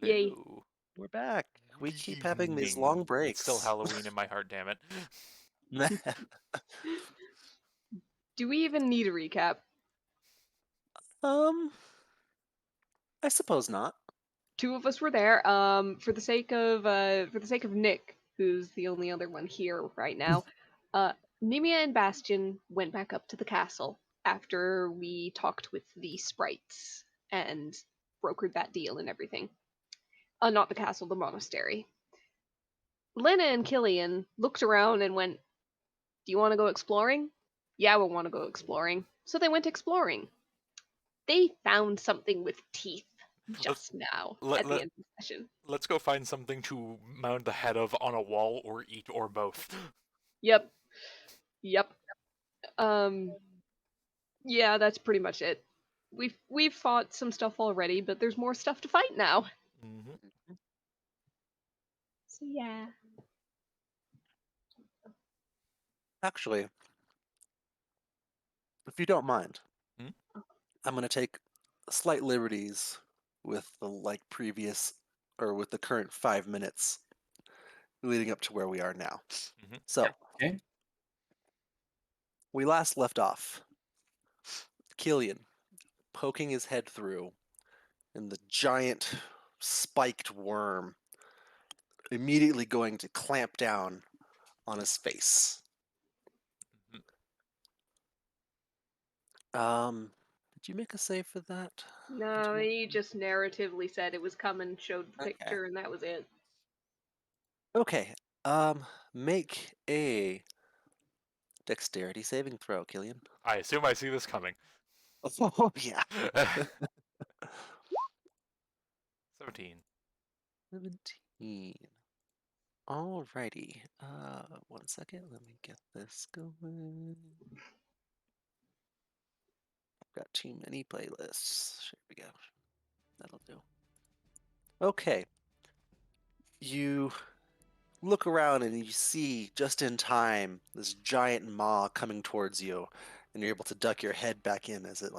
Yay. Hello. We're back. We Good keep having these evening. long It's still breaks. Halloween in my heart, damn it. Do we even need a recap? um, I suppose not. Two of us were there. For the sake of Nick, who's the only other one here right now, Nemia and Bastion went back up to the castle after we talked with the sprites and brokered that deal and everything. Not the castle, the monastery. Lena and Killian looked around and went, "Do you want to go exploring?" "Yeah, we want to go exploring." So they went exploring. They found something with teeth Let's just now let, at the let end of the session. let's go find something to mount the head of on a wall or eat or both. Yep. Yep. Yeah, that's pretty much it. We've fought some stuff already, but there's more stuff to fight now. hmm So yeah. Actually, if you don't mind, Hmm? I'm going to take slight liberties with the previous or with the current 5 minutes leading up to where we are now. hmm So, Okay. we last left off. Killian poking his head through, and the giant spiked worm immediately going to clamp down on his face. Did you make a save for that? No, he just narratively said it was coming, showed the Okay. picture, and that was it. Okay. Make a dexterity saving throw, Killian. I assume I see this coming. Oh yeah. 17. 17. Alrighty. 1 second. Let me get this going. I've got too many playlists. Here we go. That'll do. Okay. You look around and you see just in time this giant maw coming towards you, and you're able to duck your head back in as it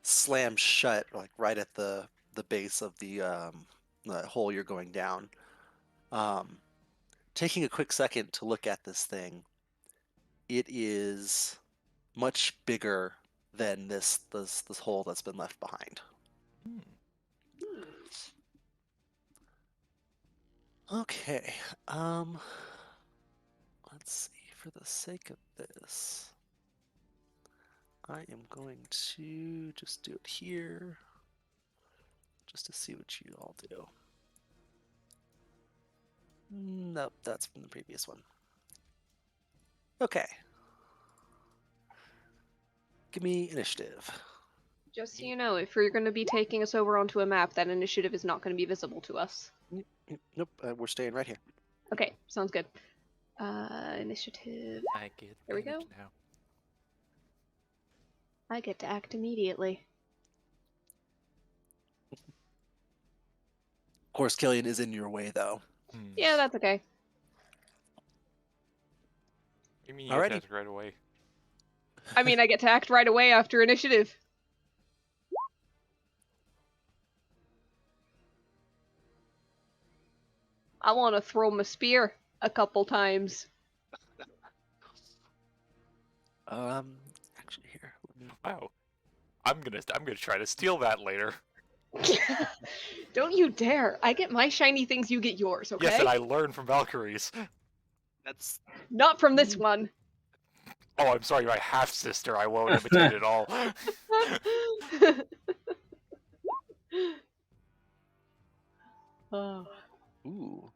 slams shut right at the base of the hole you're going down. Um, Taking a quick second to look at this thing, it is much bigger than this hole that's been left behind. Hmm. Okay. Let's see. For the sake of this, I am going to just do it here, just to see what you all do. Nope, that's from the previous one. Okay. Give me initiative. Just so you know, if you're going to be taking us over onto a map, that initiative is not going to be visible to us. Nope, we're staying right here. Okay, sounds good. Initiative. I get There we go. advantage now. I get to act immediately. Of course, Killian is in your way, though. Hmm. Yeah, that's okay. You mean you get to Alrighty. ask right away? I mean, I get to act right away after initiative. I want to throw my spear a couple times. Actually, here. Let me... Wow. I'm gonna try to steal that later. Don't you dare! I get my shiny things, you get yours, okay? Yes, and I learned from Valkyries. That's Not from this one. Oh, I'm sorry, my half sister. I won't imitate at all. Oh, ooh,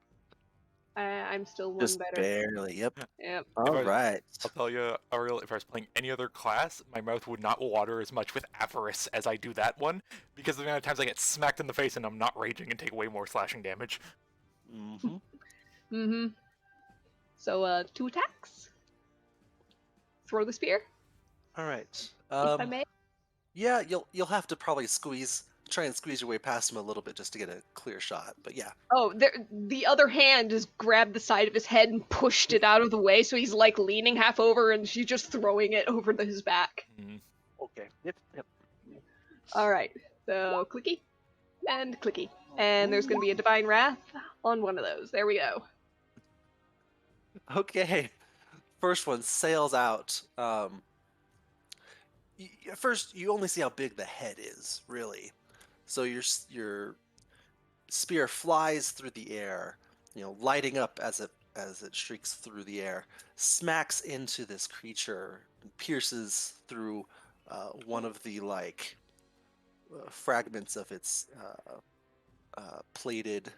I'm still one just better. barely. Yep. Yep. All right. I'll tell you, Ariel, if I was playing any other class, my mouth would not water as much with avarice as I do that one, because of the amount of times I get smacked in the face and I'm not raging and take way more slashing damage. Mm-hmm. Mm-hmm. So, 2 attacks. Throw the spear, All right. if I may. Yeah, you'll have to probably try and squeeze your way past him a little bit just to get a clear shot. But yeah. Oh, the other hand just grabbed the side of his head and pushed it out of the way, so he's like leaning half over, and she's just throwing it over his back. Hmm. Okay. Yep. Yep. All right. So clicky and clicky. And there's going to be a Divine Wrath on one of those. There we go. Okay. First one sails out. At first, you only see how big the head is, really. So your spear flies through the air, lighting up as it streaks through the air, smacks into this creature, and pierces through one of the fragments of its plated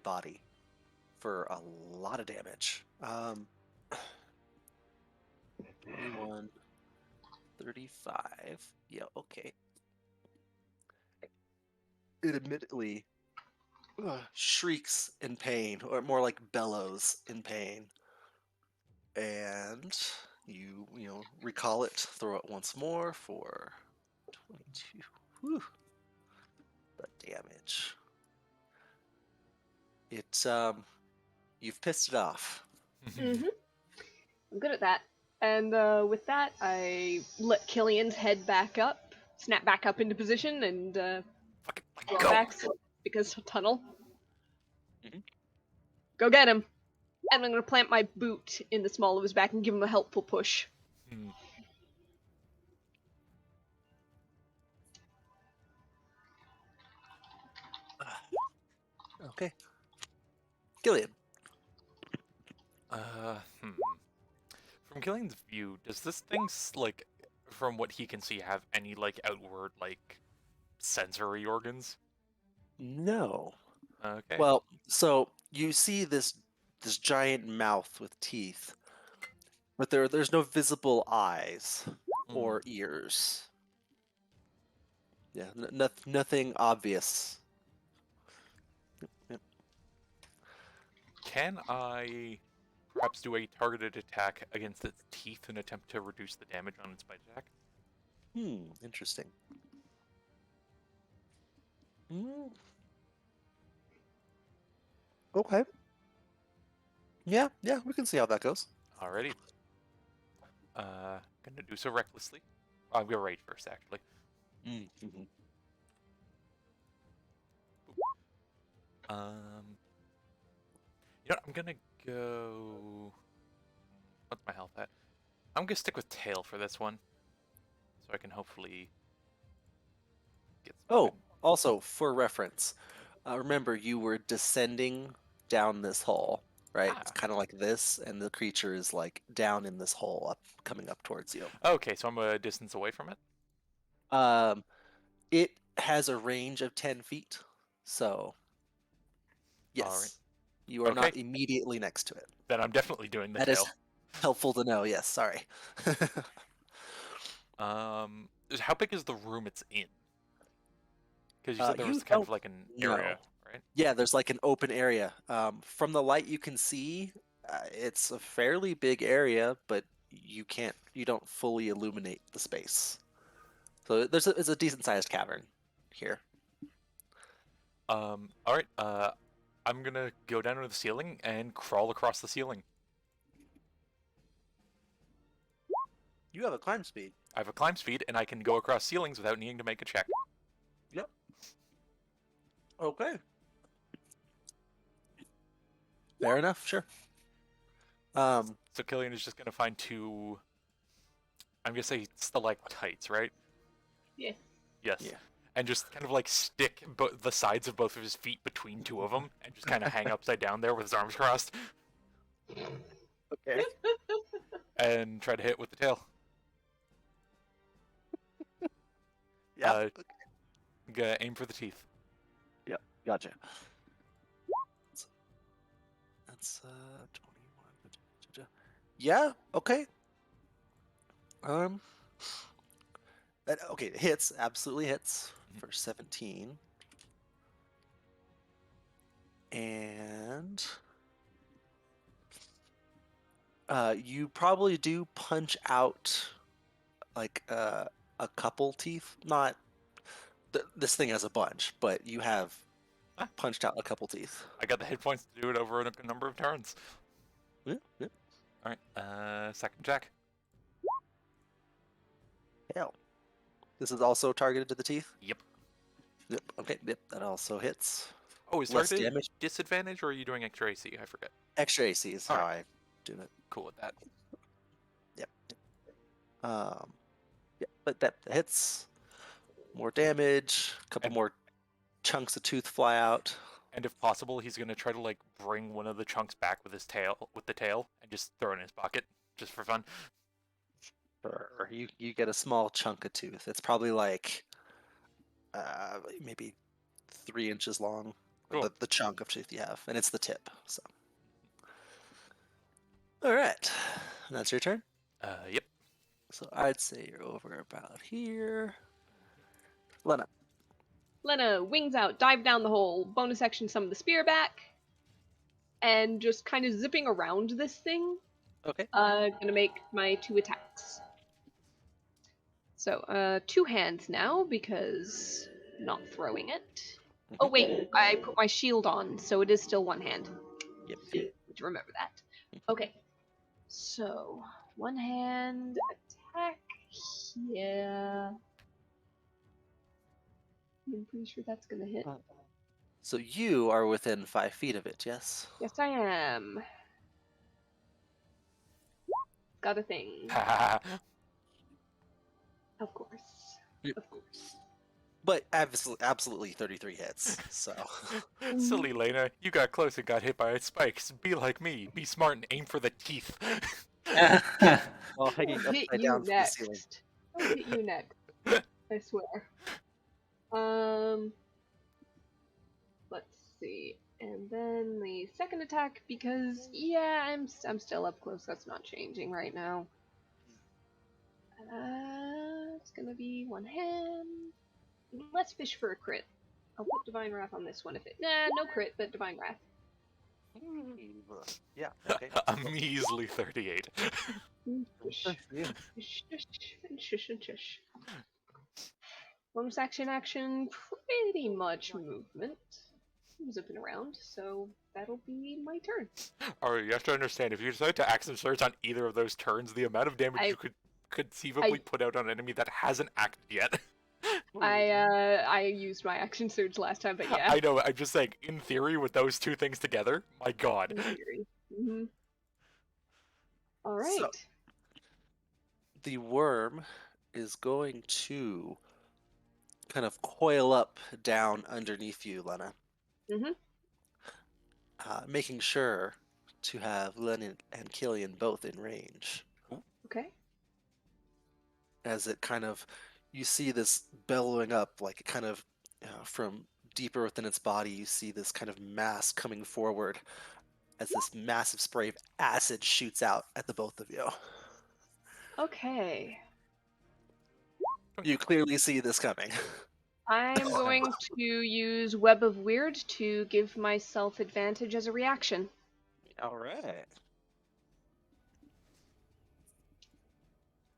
body for a lot of damage. 21, 35. Yeah, okay. It immediately shrieks in pain, or more like bellows in pain. And you recall it, throw it once more for 22. Whew. The damage. You've pissed it off. Mm-hmm. I'm good at that. And with that, I let Killian's head back up, snap back up into position, and Fucking draw go. back because tunnel. Mhm. Go get him. And I'm gonna plant my boot in the small of his back and give him a helpful push. Hmm. Okay. Gillian. Hmm. From Killian's view, does this thing like, from what he can see, have any like outward like sensory organs? No. Okay. Well, so you see this giant mouth with teeth, but there's no visible eyes Hmm. or ears. Yeah, nothing obvious. Yep. Can I perhaps do a targeted attack against its teeth and attempt to reduce the damage on its bite attack? Interesting. Hmm. Okay. Yeah, we can see how that goes. Alrighty. Gonna do so recklessly. I'm gonna rage first, actually. Mm-hmm. You know what, I'm gonna go. What's my health at? I'm gonna stick with tail for this one, so I can hopefully get some Oh, good. also for reference, remember you were descending down this hole, right? It's Ah, kind of like this, and the creature is like down in this hole, coming up towards you. okay, so I'm a distance away from it. Um, it has a range of 10 feet, so All right. yes, you are Okay, not immediately next to it. then I'm definitely doing the That is tail. helpful to know. Yes, sorry. How big is the room it's in? Because you said there You was kind don't of like an know. area, right? Yeah, there's like an open area. From the light you can see, it's a fairly big area, but you don't fully illuminate the space. So it's a decent sized cavern here. All right. I'm gonna go down to the ceiling and crawl across the ceiling. You have a climb speed. I have a climb speed, and I can go across ceilings without needing to make a check. Yep. Okay. Fair enough. Sure. So Killian is just gonna find two. I'm gonna say stalactites, right? Yeah. Yes. Yeah. And just kind of like stick the sides of both of his feet between two of them, and just kind of hang upside down there with his arms crossed, Okay. and try to hit with the tail. Yeah. Uh, Gonna aim for the teeth. Yep. Gotcha. That's 21. Yeah. Okay. Um. Okay. It hits. Absolutely hits for 17. And you probably do punch out like a couple teeth. Not this thing has a bunch, but you have Ah. punched out a couple teeth. I got the hit points to do it over a number of turns. Yeah, yeah. All right. Second check. Hell. This is also targeted to the teeth? Yep. Yep. Okay. Yep. That also hits. Oh, is Less target damage. disadvantage, or are you doing extra AC? I forget. Extra AC is how Alright. I do it. Cool with that. Yep. Yeah, but that hits. More damage. A couple And- more chunks of tooth fly out. And if possible, he's gonna try to like bring one of the chunks back with his tail, and just throw it in his pocket, just for fun. Or you get a small chunk of tooth. It's probably like maybe 3 inches long. Cool. The chunk of tooth you have, and it's the tip. So, all right, that's your turn. Yep. So I'd say you're over about here. Lena. Lena wings out, dive down the hole, bonus action summon the spear back, and just kind of zipping around this thing. Okay. Gonna make my 2 attacks. So, 2 hands now because not throwing it. Oh wait, I put my shield on, so it is still 1 hand. Yep. Need to remember that. Okay. So, 1 hand attack. Yeah. I'm pretty sure that's gonna hit. So you are within 5 feet of it, yes? Yes, I am. Got a thing. Of course. Yep. Of course. But absolutely 33 hits. So Silly Lena, you got close and got hit by its spikes. Be like me. Be smart and aim for the teeth. while hanging I'll hit upside you down from the ceiling. next. I'll hit you next. I swear. Let's see. And then the second attack, because yeah, I'm still up close. That's not changing right now. It's gonna be 1 hand. Let's fish for a crit. I'll put Divine Wrath on this one if it. Nah, no crit, but Divine Wrath. Yeah, okay. A measly 38. Shush. Yeah. Shush, shush, shush, shush. Bonus action, pretty much movement. I'm zipping around, so that'll be my turn. Alright, you have to understand, if you decide to action surge on either of those turns, the amount of damage you could conceivably put out on an enemy that hasn't acted yet. I used my action surge last time, but yeah. I know, I'm just saying, in theory, with those two things together, my god. In theory. Mm-hmm. Alright. So, the worm is going to kind of coil up down underneath you, Lena. Mm-hmm. Making sure to have Len and Killian both in range. Okay. As it kind of, you see this bellowing up, like it kind of from deeper within its body, you see this kind of mass coming forward as this massive spray of acid shoots out at the both of you. Okay. You clearly see this coming. I'm going to use Web of Weird to give myself advantage as a reaction. All right.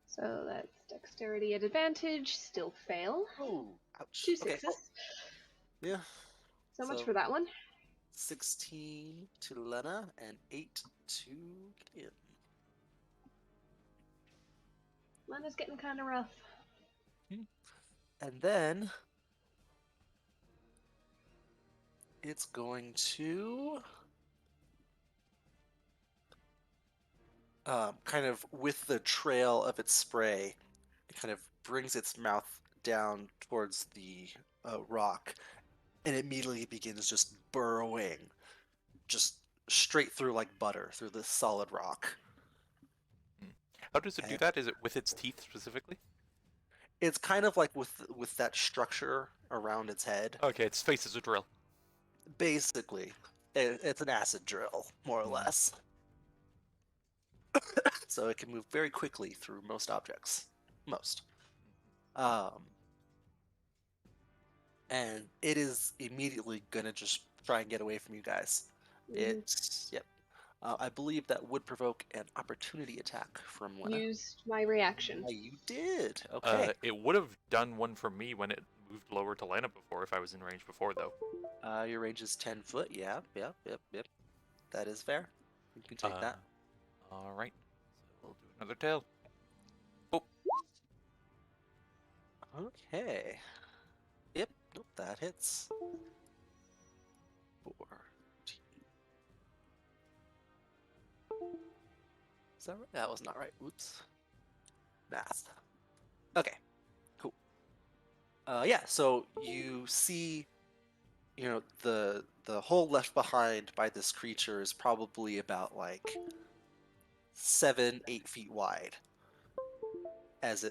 So that's dexterity at advantage, still fail. Oh, ouch. 2 Okay. successes. Yeah. So much So- for that one. 16 to Lena and 8 to Kim. Lena's getting kind of rough. And then it's going to kind of with the trail of its spray, it kind of brings its mouth down towards the rock and immediately begins just burrowing just straight through like butter through this solid rock. How does it do that? Is it with its teeth specifically? It's kind of like with that structure around its head. Okay, its face is a drill. Basically, it's an acid drill, more or less. So it can move very quickly through most objects. Most. And it is immediately gonna just try and get away from you guys. It's yep. I believe that would provoke an opportunity attack from Lena. Used my reaction. You did. Okay. It would have done one for me when it moved lower to Lena before, if I was in range before, though. Your range is 10 foot. Yeah. Yep. That is fair. You can take that. Alright. So we'll do another tail. Oh, Okay. Yep. Nope, that hits. 14. Is that right? That was not right. Oops. Math. Okay, cool. Yeah, so you see, the hole left behind by this creature is probably about like 7, 8 feet wide. As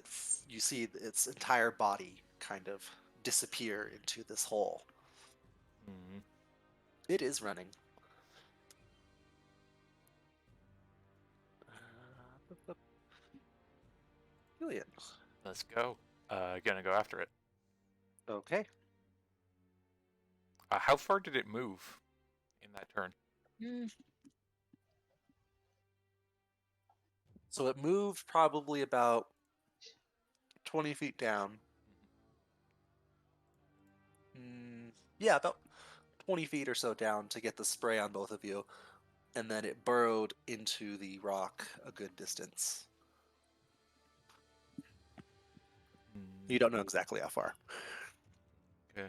you see its entire body kind of disappear into this hole. Hmm. It is running. Julian. Let's go. Gonna go after it. Okay. How far did it move in that turn? So it moved probably about 20 feet down. Yeah, about 20 feet or so down to get the spray on both of you. And then it burrowed into the rock a good distance. You don't know exactly how far. Okay.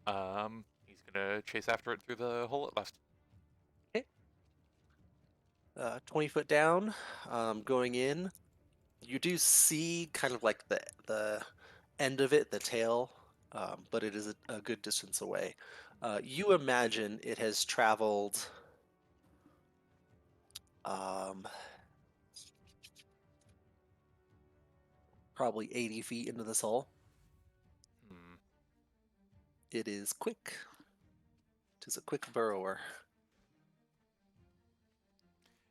Oh, he's gonna chase after it through the hole it left. 20 foot down, going in. You do see kind of like the end of it, the tail, but it is a good distance away. You imagine it has traveled probably 80 feet into this hole. Hmm. It is quick. It is a quick burrower.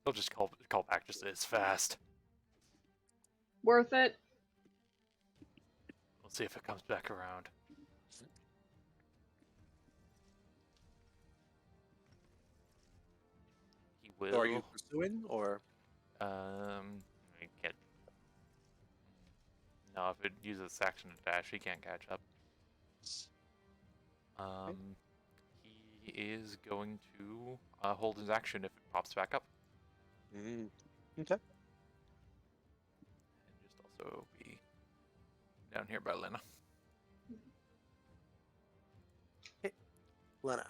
He'll just call back just as fast. Worth it. We'll see if it comes back around. He will. So are you pursuing, or? I can't. No, if it uses its action to dash, he can't catch up. He is going to hold his action if it pops back up. Okay. And just also be down here by Lena. Lena.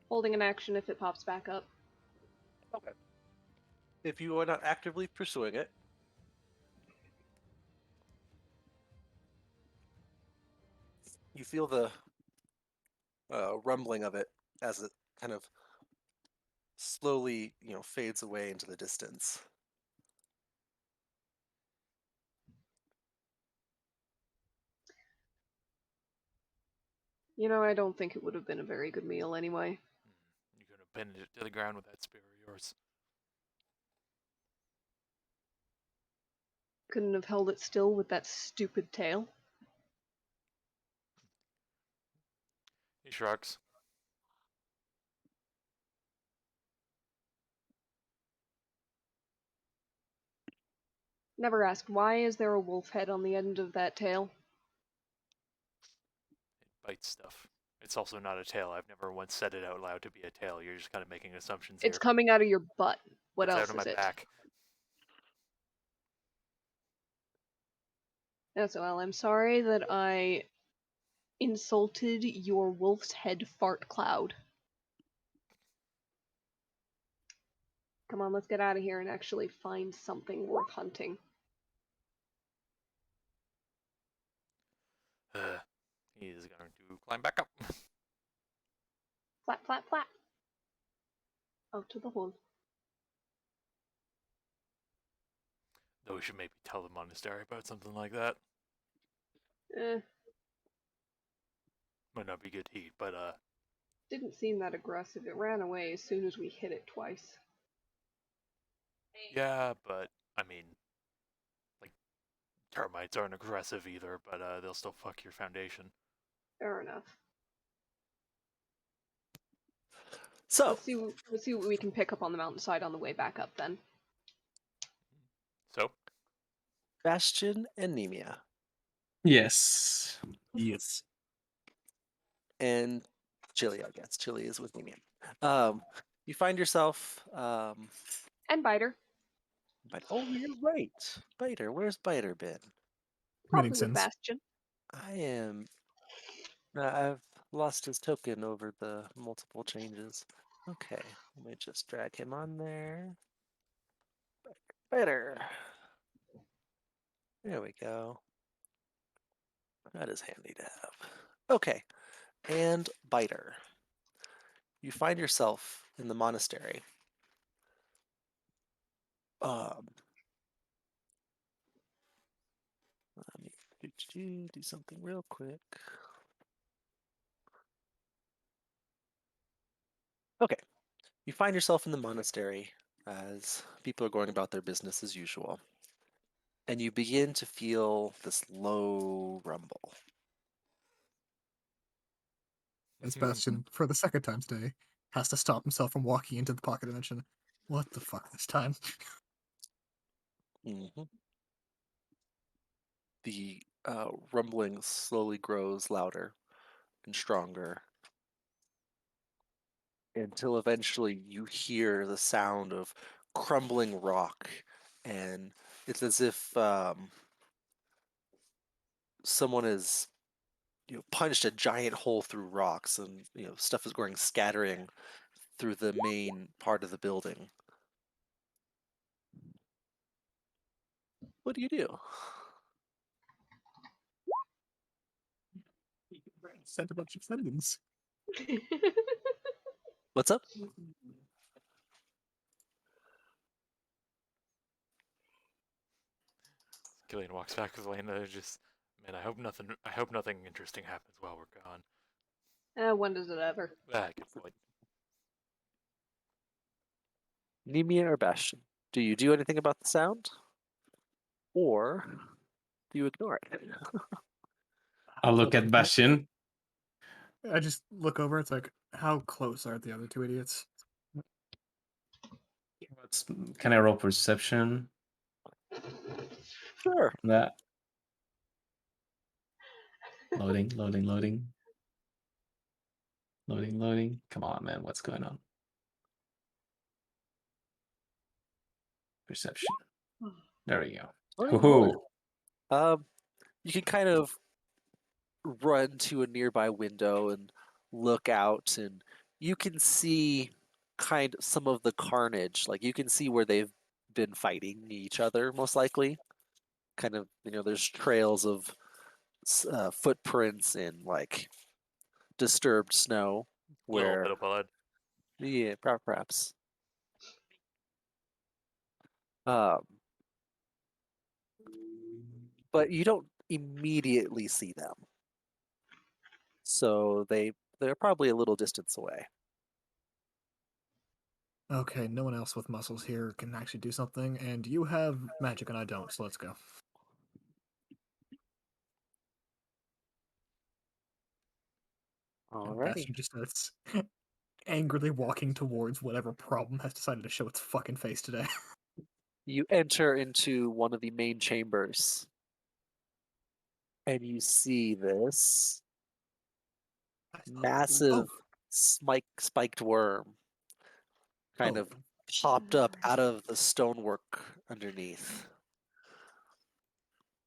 Holding an action if it pops back up. Okay. If you are not actively pursuing it, you feel the rumbling of it as it kind of slowly, fades away into the distance. I don't think it would have been a very good meal anyway. You're gonna bend it to the ground with that spear of yours. Couldn't have held it still with that stupid tail. He shrugs. Never asked, why is there a wolf head on the end of that tail? It bites stuff. It's also not a tail. I've never once said it out loud to be a tail. You're just kind of making assumptions It's here. coming out of your butt. What It's else out of my is it? back. That's well, I'm sorry that I insulted your wolf's head fart cloud. Come on, let's get out of here and actually find something worth hunting. He is going to climb back up. Flap, flap, flap. Out to the hole. Though we should maybe tell the monastery about something like that. Eh, Might not be good to eat, but didn't seem that aggressive. It ran away as soon as we hit it twice. yeah, but I mean, like termites aren't aggressive either, but they'll still fuck your foundation. Fair enough. So, Let's see what we can pick up on the mountainside on the way back up then. So, Bastion and Nemia. Yes. Yes. And Chili, I guess. Chili is with Nemia. You find yourself. And Biter. Oh, you're right. Biter. Where's Biter been? Probably Makes with sense. Bastion. I've lost his token over the multiple changes. Okay, let me just drag him on there. Better. There we go. That is handy to have. Okay, and Biter. You find yourself in the monastery. Let me do something real quick. Okay, you find yourself in the monastery as people are going about their business as usual. And you begin to feel this low rumble. And Sebastian, for the second time today, has to stop himself from walking into the pocket dimension. What the fuck this time? Mm-hmm. The rumbling slowly grows louder and stronger until eventually you hear the sound of crumbling rock, and it's as if someone has punched a giant hole through rocks, and stuff is going scattering through the main part of the building. What do you do? Sent a bunch of sentence. What's up? Killian walks back with Lena. Just, man, I hope nothing interesting happens while we're gone. When does it ever? Ah, good point. Nemia or Bastion? Do you do anything about the sound? Or do you ignore it? I'll look at Bastion. I just look over. It's like, how close are the other two idiots? Can I roll perception? Sure. On that. Loading. Come on, man. What's going on? Perception. There we go. Hoo-hoo. You can kind of run to a nearby window and look out, and you can see kind of some of the carnage. Like, you can see where they've been fighting each other, most likely. Kind of, there's trails of footprints in like disturbed snow A little where bit of blood. yeah, perhaps. But you don't immediately see them, so they're probably a little distance away. Okay, no one else with muscles here can actually do something, and you have magic and I don't, so let's go. And Alrighty. Bastion just starts angrily walking towards whatever problem has decided to show its fucking face today. You enter into one of the main chambers, and you see this massive spiked worm kind of popped up out of the stonework underneath.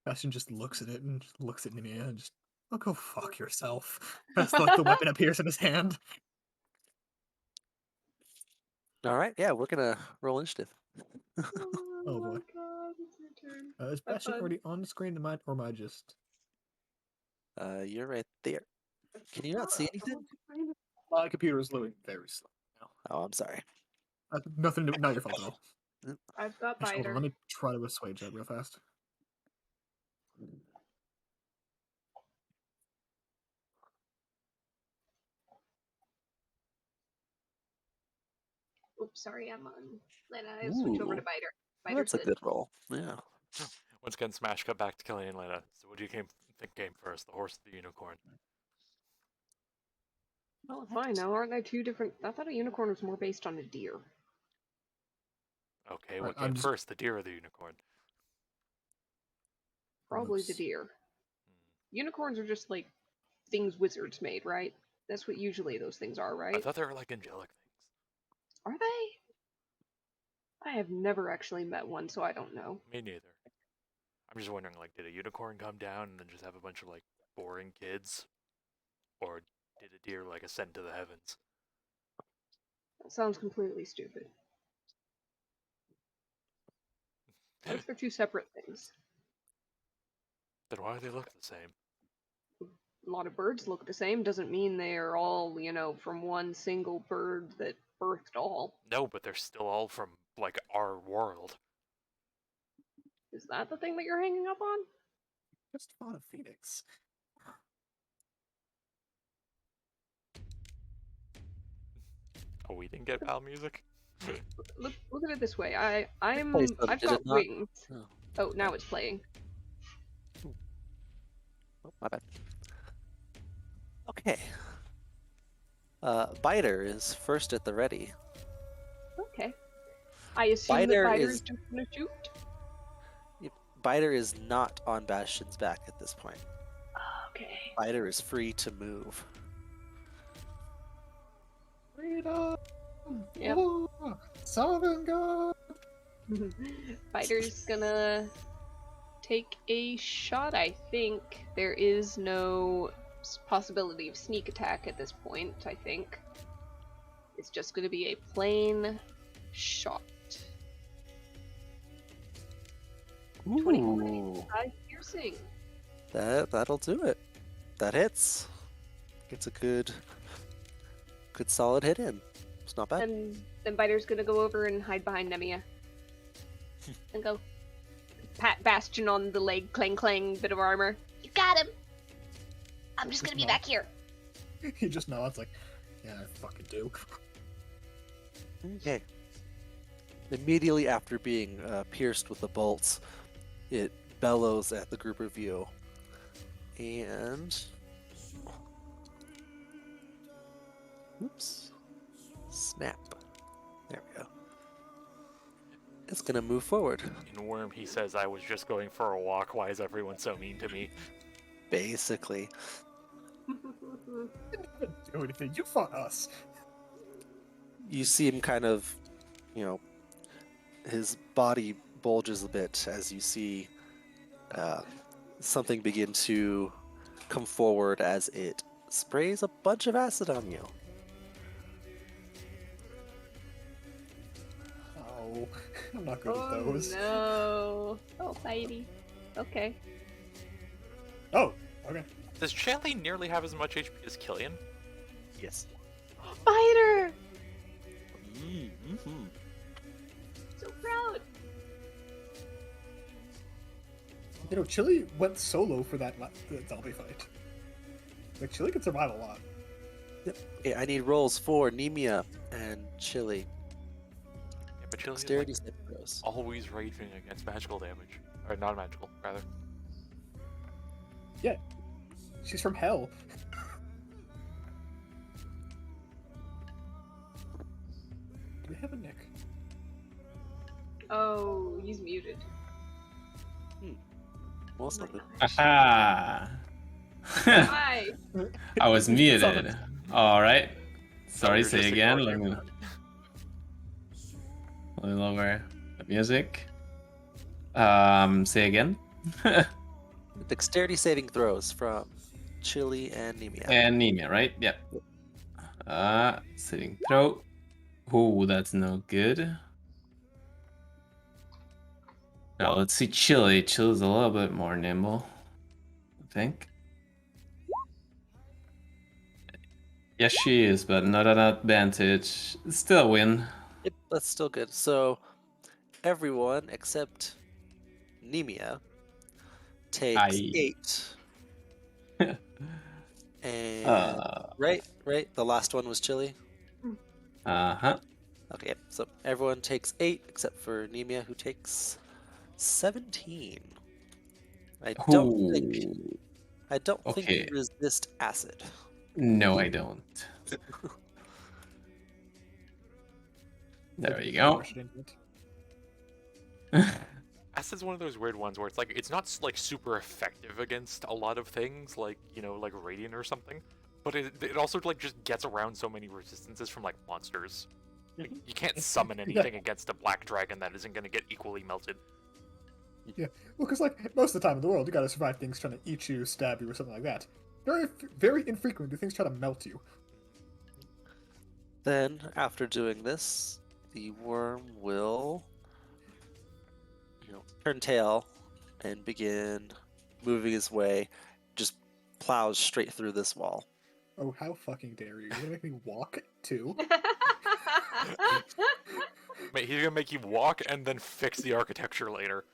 Bastion just looks at it and just looks at Nemia and just, oh, go fuck yourself. That's like the weapon appears in his hand. All right, yeah, we're gonna roll initiative. Oh boy. God, it's your turn. Is Have Bastion fun. already on the screen, or am I just... You're right there. Can you not see anything? My computer is loading very slow now. Oh, I'm sorry. Nothing, not your fault at all. I've got Actually, hold on, Biter. let me try to assuage that real fast. Oops, sorry, I'm on. Then I switch over to Ooh, Biter. well, Biter's that's a good. good roll. Yeah. Once again, Smash cut back to Killian and Lena. So what do you think came first, the horse or the unicorn? Well, fine. Now aren't they two different? I thought a unicorn was more based on a deer. Okay, Right, what came first, the deer or the unicorn? Probably the deer. Unicorns are just like things wizards made, right? That's what usually those things are, I right? thought they were like angelic things. Are they? I have never actually met one, so I don't know. Me neither. I'm just wondering, like, did a unicorn come down and then just have a bunch of like boring kids? Or did a deer like ascend to the heavens? That sounds completely stupid. What if they're two separate things? Then why do they look the same? A lot of birds look the same, doesn't mean they are all, from one single bird that birthed all. No, but they're still all from, like, our world. Is that the thing that you're hanging up on? Just fought a phoenix. Oh, we didn't get PAL music? Look at it this way. Play I've some, did got it not? wings. Oh. Oh, now it's playing. Oh, my bad. Okay. Biter is first at the ready. Okay. I assume Biter that Biter is- is just gonna shoot. Biter is not on Bastion's back at this point. Okay. Biter is free to move. Freedom! Yep. Ooh, Southern God! Biter's gonna take a shot, I think. There is no possibility of sneak attack at this point, I think. It's just gonna be a plain shot. 24 Ooh, 5 piercing. that'll do it. That hits. It's a good solid hit in. It's not bad. And then Biter's gonna go over and hide behind Nemia. And go pat Bastion on the leg, clang clang, bit of armor. You got him! I'm just gonna be back here. He just nods like, yeah, I fucking do. Okay. Immediately after being pierced with the bolts, it bellows at the group of you. And... Oops. Snap. There we go. It's gonna move forward. In Worm, he says, I was just going for a walk. Why is everyone so mean to me? Basically. Didn't even do anything. You fought us. You see him kind of, his body bulges a bit as you see something begin to come forward as it sprays a bunch of acid on you. Oh, I'm not good at Oh those. no. Oh, baby. Okay. Oh, okay. Does Shelly nearly have as much HP as Killian? Yes. Biter! Mm-hmm. So proud. Chili went solo for that zombie fight. Like, Chili can survive a lot. Okay, I need rolls for Nemia and Chili. Yeah, but Chilly's Dexterity like, saving throws. always raging against magical damage. Or non-magical, rather. Yeah. She's from hell. Do we have a Nick? Oh, he's muted. Well, it's not good. Aha! Hi. I was muted. Alright. Sorry, you're say just again. ignoring Let me lower the music. Say again. Dexterity saving throws from Chili and Nemia. Anemia, right? Yep. Saving throw. Ooh, that's no good. Now let's see Chili. Chili's a little bit more nimble, I think. Yes, she is, but not an advantage. Still a win. Yep, that's still good. So, everyone except Nemia takes Aye. 8. And right, the last one was Chili. Uh-huh. Okay, so everyone takes 8 except for Nemia, who takes 17. I don't think Okay. you resist acid. No, I don't. There you go. Acid's one of those weird ones where it's like, it's not like super effective against a lot of things, like, like Radiant or something, but it also like just gets around so many resistances from like monsters. Like, you can't summon anything against a black dragon that isn't going to get equally melted. Well, because like most of the time in the world, you gotta survive things trying to eat you, stab you, or something like that. Very infrequent do things try to melt you. Then, after doing this, the worm will, turn tail and begin moving his way, just plows straight through this wall. Oh, how fucking dare you! You're gonna make me walk too? Mate, he's gonna make you walk and then fix the architecture later.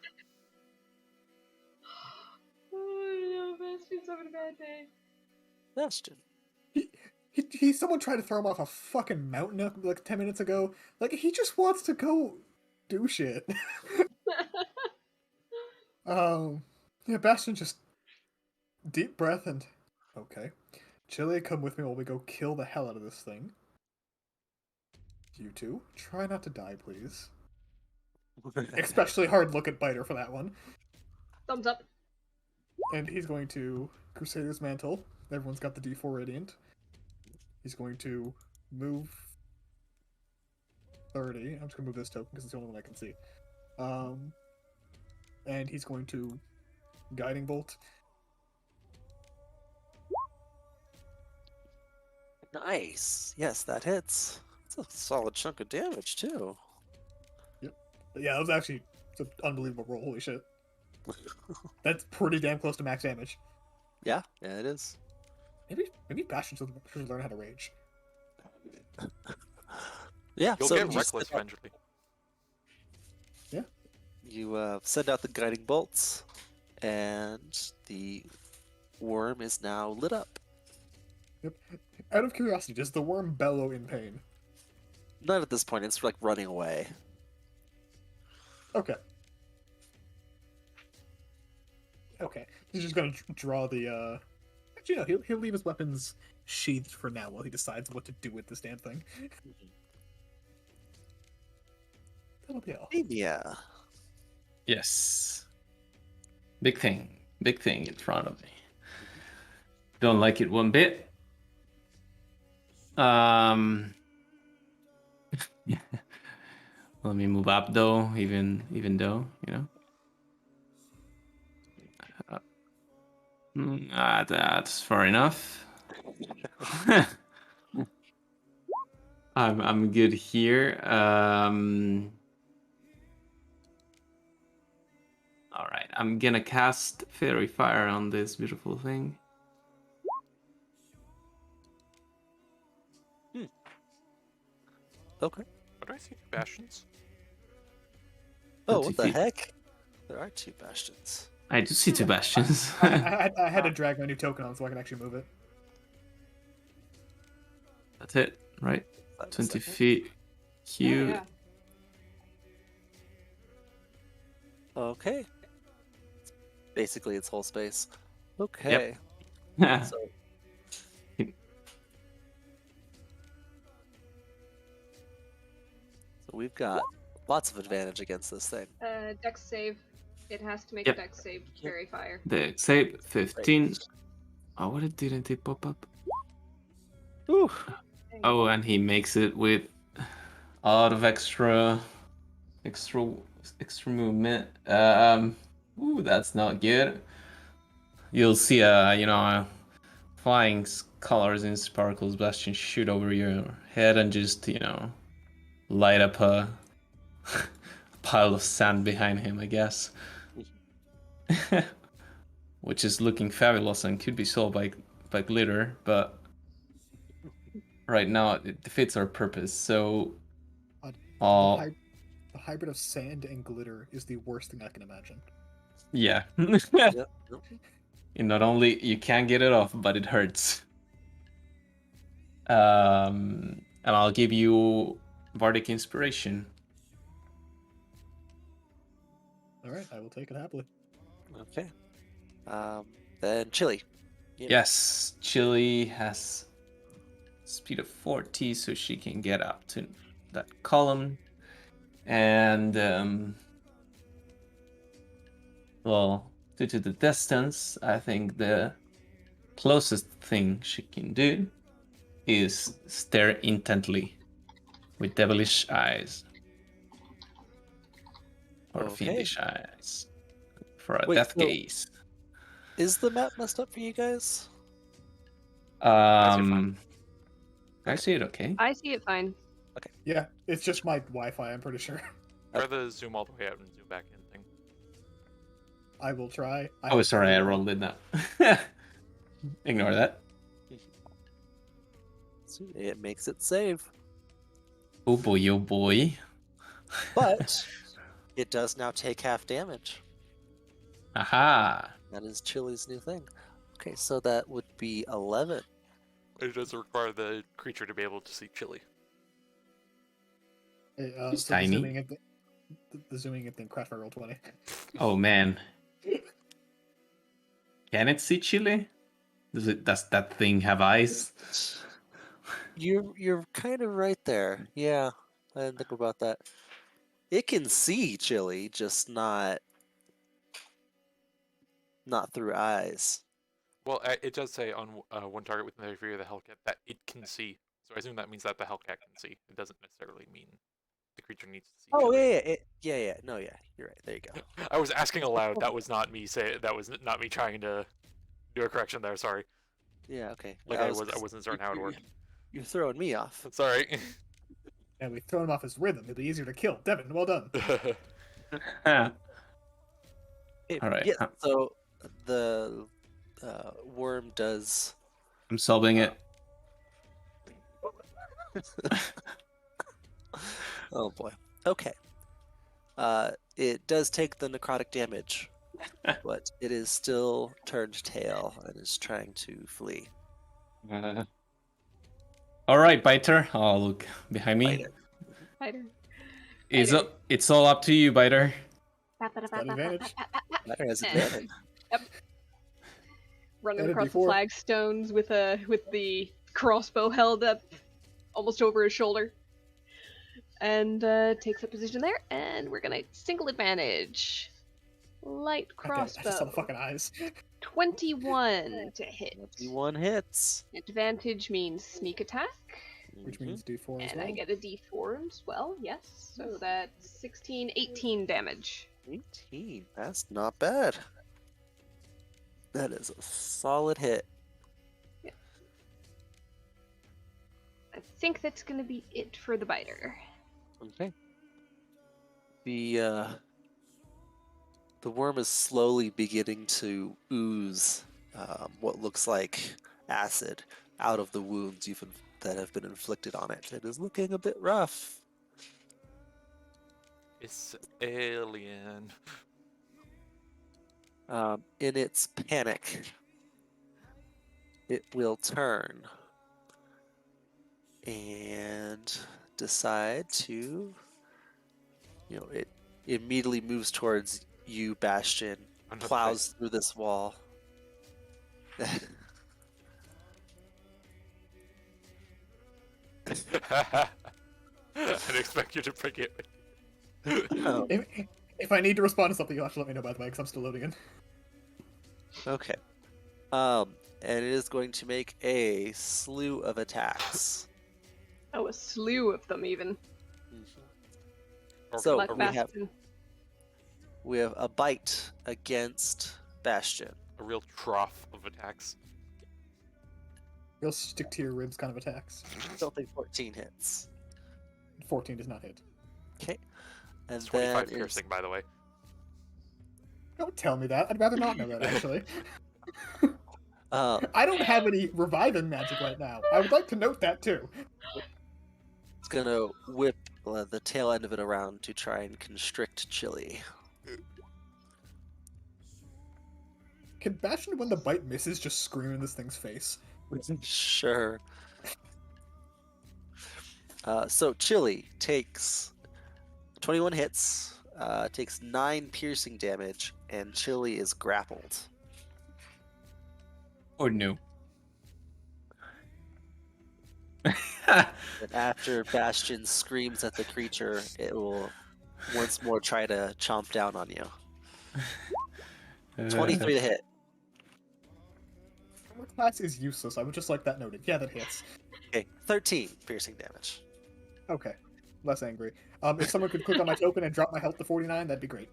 Oh no, Bastion's having a bad day. Bastion. Someone tried to throw him off a fucking mountain like 10 minutes ago. Like, he just wants to go do shit. Yeah, Bastion just deep breath and okay. Chili, come with me while we go kill the hell out of this thing. You two, try not to die, please. Especially hard look at Biter for that one. Thumbs up. And he's going to Crusader's Mantle. Everyone's got the D4 Radiant. He's going to move 30. I'm just gonna move this token because it's the only one I can see. And he's going to Guiding Bolt. Nice. Yes, that hits. It's a solid chunk of damage too. Yeah, that was actually it's an unbelievable roll. Holy shit. That's pretty damn close to max damage. Yeah, it is. Maybe Bastion should learn how to rage. Yeah, You'll so get you reckless send out- eventually. You send out the guiding bolts, and the worm is now lit up. Yep. Out of curiosity, does the worm bellow in pain? Not at this point. It's like running away. Okay. Okay. He's just gonna draw the. Actually, no. He'll leave his weapons sheathed for now while he decides what to do with this damn thing. That'll be all. Yeah. Yes. Big thing in front of me. Don't like it one bit. Yeah. Let me move up though, even though, that's far enough. I'm good here. All right, I'm gonna cast Fairy Fire on this beautiful thing. Okay. What do I see? Bastions? Oh, 20 what the feet. heck? There are two bastions. I do see two bastions. I had to drag my new token on so I can actually move it. That's it, right? 5 a 20 second. feet. Cute. Yeah. Okay. Basically, its whole space. Okay. So we've got lots of advantage against this thing. Dex save. It has to make Yep. a dex save. Fairy fire. The save 15. Oh, what didn't it pop up? Ooh. Oh, and he makes it with a lot of extra movement. Ooh, that's not good. You'll see a flying colors and sparkles bastion shoot over your head and just light up a pile of sand behind him, I guess. Which is looking fabulous and could be solved by glitter, but right now it defeats our purpose. So The hybrid of sand and glitter is the worst thing I can imagine. yeah. Yep. And not only you can't get it off, but it hurts. And I'll give you Bardic Inspiration. Alright, I will take it happily. Okay. Then Chili. Yes, Chili has speed of 40, so she can get up to that column. And well, due to the distance, I think the closest thing she can do is stare intently with devilish eyes. Or Okay. fiendish eyes. for a Wait, death so- gaze. Is the map messed up for you guys? Um, I see it okay. I see it fine. Yeah, it's just my Wi-Fi. I'm pretty sure. Try the zoom all the way out and zoom back in thing. I will try. Oh, sorry, I rolled it now. Ignore that. See, it makes it save, Oh boy, oh boy. but it does now take half damage. Aha. That is Chili's new thing. Okay, so that would be 11. It does require the creature to be able to see Chili. He's So tiny. the zooming in thing crashed my roll 20. Oh man. Can it see Chile? Does that thing have eyes? You're kind of right there. Yeah, I didn't think about that. It can see Chili, just not through eyes. Well, it does say on one target within the area of the Hellcat that it can see. So I assume that means that the Hellcat can see. It doesn't necessarily mean the creature needs to see. Oh Chili. yeah. No, yeah, you're right. There you go. I was asking aloud. That was not me that was not me trying to do a correction there. Sorry. Yeah, okay. Like I wasn't certain how it worked. You're throwing me off. Sorry. And we've thrown him off his rhythm. It'll be easier to kill. Devin, well done. Ah, Hey, All right, Yeah. huh. So the worm does. I'm solving it. Oh boy. Okay. It does take the necrotic damage, but it is still turned tail and is trying to flee. All right, Biter. Oh, look behind me. Biter. Fighter. It's all up to you, Biter. advantage. Biter has Eh. advantage. Running That'd be across the four. flagstones with the crossbow held up almost over his shoulder. And takes a position there, and we're gonna single advantage. Light Okay, I just saw the crossbow. fucking eyes. 21 to hit. 21 hits. Advantage means sneak attack. Which Mhm. means D4 as And well. I get a d4 as well, yes. So that's 16, 18 damage. 18. That's not bad. That is a solid hit. I think that's gonna be it for the biter. Okay. The worm is slowly beginning to ooze what looks like acid out of the wounds that have been inflicted on it. It is looking a bit rough. It's alien. In its panic, it will turn and decide to, it immediately moves towards you, Bastion, Another plows through this wall. I didn't expect you to pick it. Oh, If I need to respond to something, you'll have to let me know, by the way, because I'm still loading in. okay. And it is going to make a slew of attacks. Oh, a slew of them even. Or- So, Like or we have- Bastion. We have a bite against Bastion. a real trough of attacks. Real stick to your ribs kind of attacks. Still think 14 hits. 14 does not hit. Okay. And It's 25 then piercing, by the way. Don't tell me that. I'd rather not know that, actually. um, I don't have any reviving magic right now. I would like to note that, too. it's gonna whip the tail end of it around to try and constrict Chili. Can Bastion, when the bite misses, just scream in this thing's face? Sure. So Chili takes 21 hits, takes 9 piercing damage, and Chili is grappled. Or no. And after Bastion screams at the creature, it will once more try to chomp down on you. 23 to hit. Armor class is useless. I would just like that noted. Yeah, that hits. Okay, 13 piercing damage. Okay. Less angry. If someone could click on my token and drop my health to 49, that'd be great.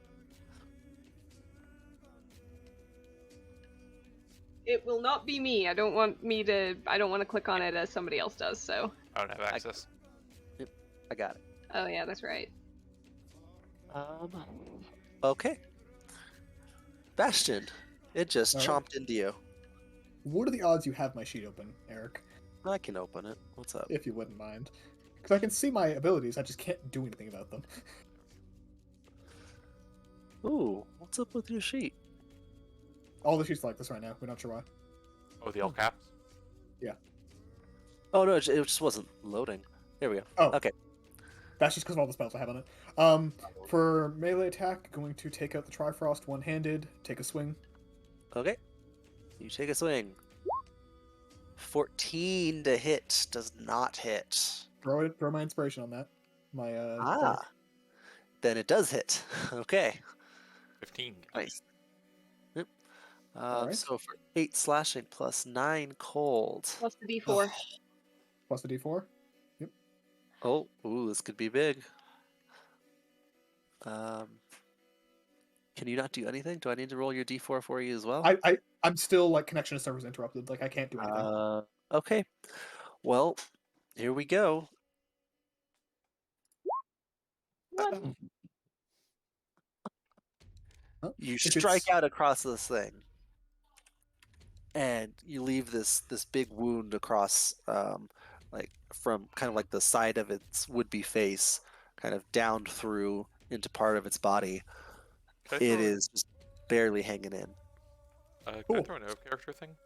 It will not be me. I don't want to click on it as somebody else does. So. I don't have access. I got it. Oh yeah, that's right. Okay. Bastion, it just Alright. chomped into you. What are the odds you have my sheet open, Eric? I can open it. What's up? If you wouldn't mind. Because I can see my abilities, I just can't do anything about them. Ooh, what's up with your sheet? All the sheets are like this right now. We're not sure why. Oh, the all caps. Oh no, it just wasn't loading. There we go. Oh. Okay. That's just because of all the spells I have on it. For melee attack, going to take out the Trifrost one-handed, take a swing. Okay. You take a swing. 14 to hit does not hit. Throw my inspiration on that. My Then it does hit. Okay. 15. Nice. Yep. Alright. So for 8 slashing plus 9 cold. Plus the D4. plus the D4. Oh, ooh, this could be big. Can you not do anything? Do I need to roll your D4 for you as well? I'm still like connection to servers interrupted. Like I can't do anything. Okay. Well, here we go. What? You If strike it's- out across this thing, and you leave this big wound across, like from kind of like the side of its would-be face, kind of down through into part of its body. Can I It throw- is just barely hanging in. Can I Cool. throw an out of character thing?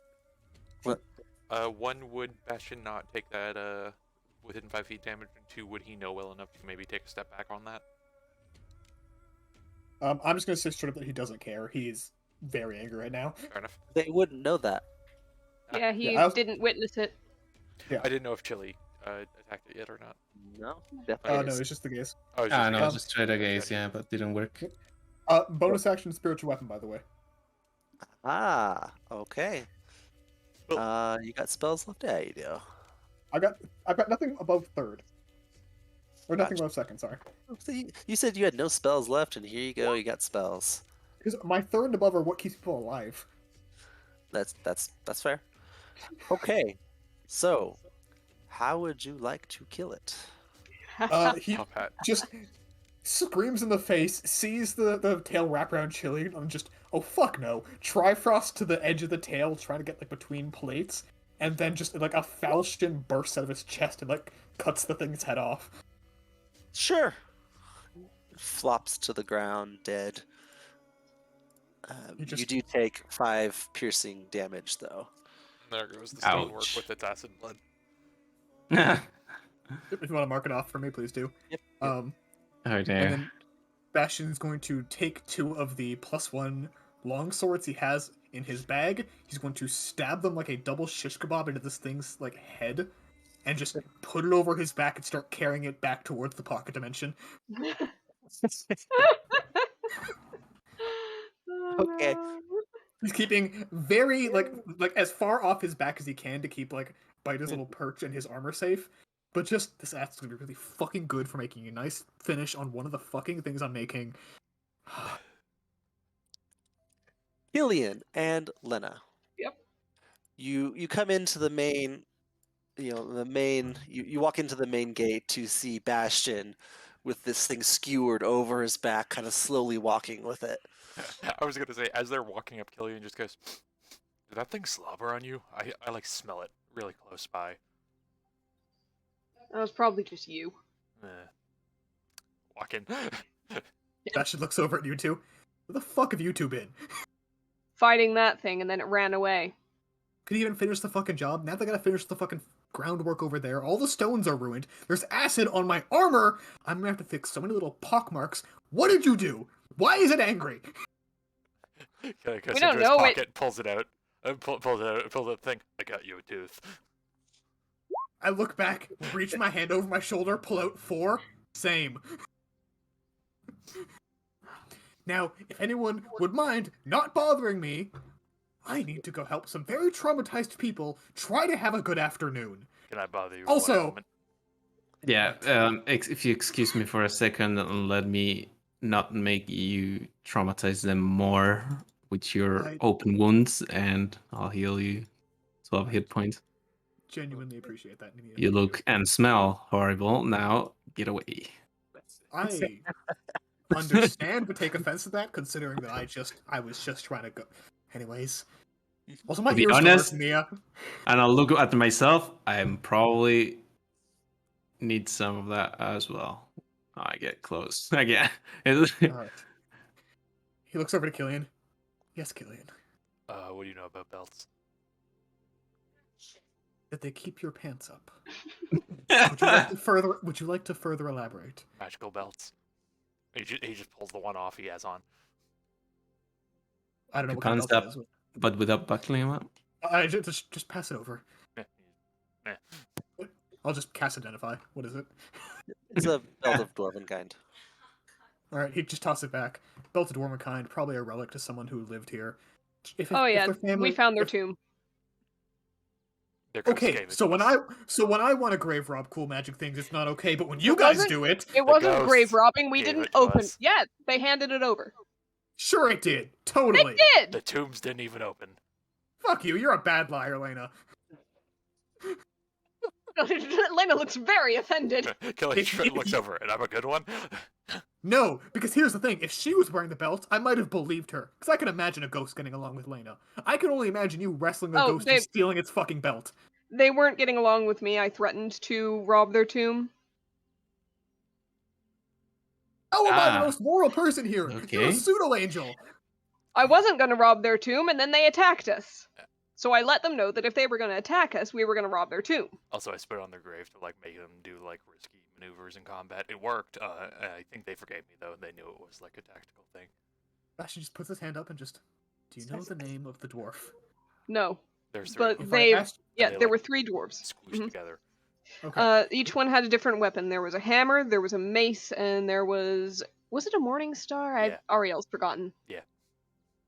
What? One, would Bastion not take that within 5 feet damage, and 2, would he know well enough to maybe take a step back on that? I'm just gonna say straight up that he doesn't care. He's very angry right now. Fair enough. They wouldn't know that. Yeah, he I also- didn't witness it. Yeah. I didn't know if Chili attacked it yet or not. No, No, definitely. it's just the gaze. Oh, it's Ah, just no, a guess. just tried a gaze, yeah, but didn't work. Bonus action spiritual weapon, by the way. Okay. Well- You got spells left? Yeah, you do. I've got nothing above third. Or nothing Gotcha. above second, sorry. So you said you had no spells left, and here you go. You got spells. Because my third and above are what keeps people alive. That's fair. Okay, so how would you like to kill it? He Top hat. just screams in the face, sees the tail wrap around Chili, and just, oh fuck no. Trifrost to the edge of the tail, trying to get like between plates, and then just like a falchion bursts out of his chest and like cuts the thing's head off. Sure. Flops to the ground, dead. You You do take 5 piercing damage, though. There goes the stonework Ouch. with its acid blood. If you want to mark it off for me, please do. Yep. Oh Oh dear. And then Bastion's going to take 2 of the +1 long swords he has in his bag. He's going to stab them like a double shish kebab into this thing's like head, and just put it over his back and start carrying it back towards the pocket dimension. Okay. He's keeping very like as far off his back as he can to keep like Bite his little perch and his armor safe. But just this act's gonna be really fucking good for making a nice finish on one of the fucking things I'm making. Killian and Lena. Yep. You come into the main, you walk into the main gate to see Bastion with this thing skewered over his back, kind of slowly walking with it. I was gonna say, as they're walking up, Killian just goes, "Did that thing slobber on you? I like smell it really close by." That was probably just you. Walk in. Bastion looks over at you two. Where the fuck have you two been? Fighting that thing, and then it ran away. Could he even finish the fucking job? Now they gotta finish the fucking groundwork over there. All the stones are ruined. There's acid on my armor. I'm gonna have to fix so many little pockmarks. What did you do? Why is it angry? Goes We into don't his know it. pocket, pulls it out, pulls it out, pulls out the thing. I got you a tooth. I look back, reach my hand over my shoulder, pull out 4. Same. Now, if anyone would mind not bothering me, I need to go help some very traumatized people try to have a good afternoon. Can I bother you? Also- one moment? Yeah, if you excuse me for a second, let me not make you traumatize them more with your I- open wounds, and I'll heal you 12 hit points. Genuinely appreciate that. Nemia. You Thank look and smell horrible. Now get away. I understand but take offense to that, considering that I was just trying to go. Anyways. Also, my To be ears honest- dark, Mia. And I'll look at myself. I'm probably need some of that as well. I get close again. Alright. He looks over to Killian. Yes, Killian. What do you know about belts? That they keep your pants up. Would you like to further elaborate? Magical belts. He just pulls the one off he has on. I don't know Your what kind of pants belt up. it is. But without buckling them up. I just pass it over. Eh. I'll just cast identify. What is it? It's a belt of dwarven kind. Alright, he just toss it back. Belt of Dwarvenkind, probably a relic to someone who lived here. If Oh yeah, their family, we found their if- tomb. They're gonna Okay, scave it so to when us. I want to grave rob cool magic things, it's not okay. But when you It guys wasn't- do it, It wasn't ghosts grave robbing. We gave didn't it to open. us. Yeah, they handed it over. sure it did. They Totally. did. The tombs didn't even open. Fuck you. You're a bad liar, Lena. Lena looks very offended. Kelly If- looks over, and I'm a good one. No, because here's the thing. If she was wearing the belt, I might have believed her. Because I can imagine a ghost getting along with Lena. I can only imagine you wrestling a Oh, ghost and stealing its fucking belt. They weren't getting along with me. I threatened to rob their tomb. How am I Ah. the most moral person here? You're a Okay. pseudo angel. I wasn't going to rob their tomb, and then they attacked us. So I let them know that if they were going to attack us, we were going to rob their tomb. Also, I spit on their grave to like make them do like risky maneuvers in combat. It worked. I think they forgave me though. They knew it was like a tactical thing. Bastion just puts his hand up and just. Do you know the name of the dwarf? No, There's three but of them, If I they, asked- yeah, they, there like, were 3 dwarves. squished Mhm. together. Okay. Each one had a different weapon. There was a hammer, there was a mace, and there was it a morning star? Yeah. Ariel's forgotten. Yeah.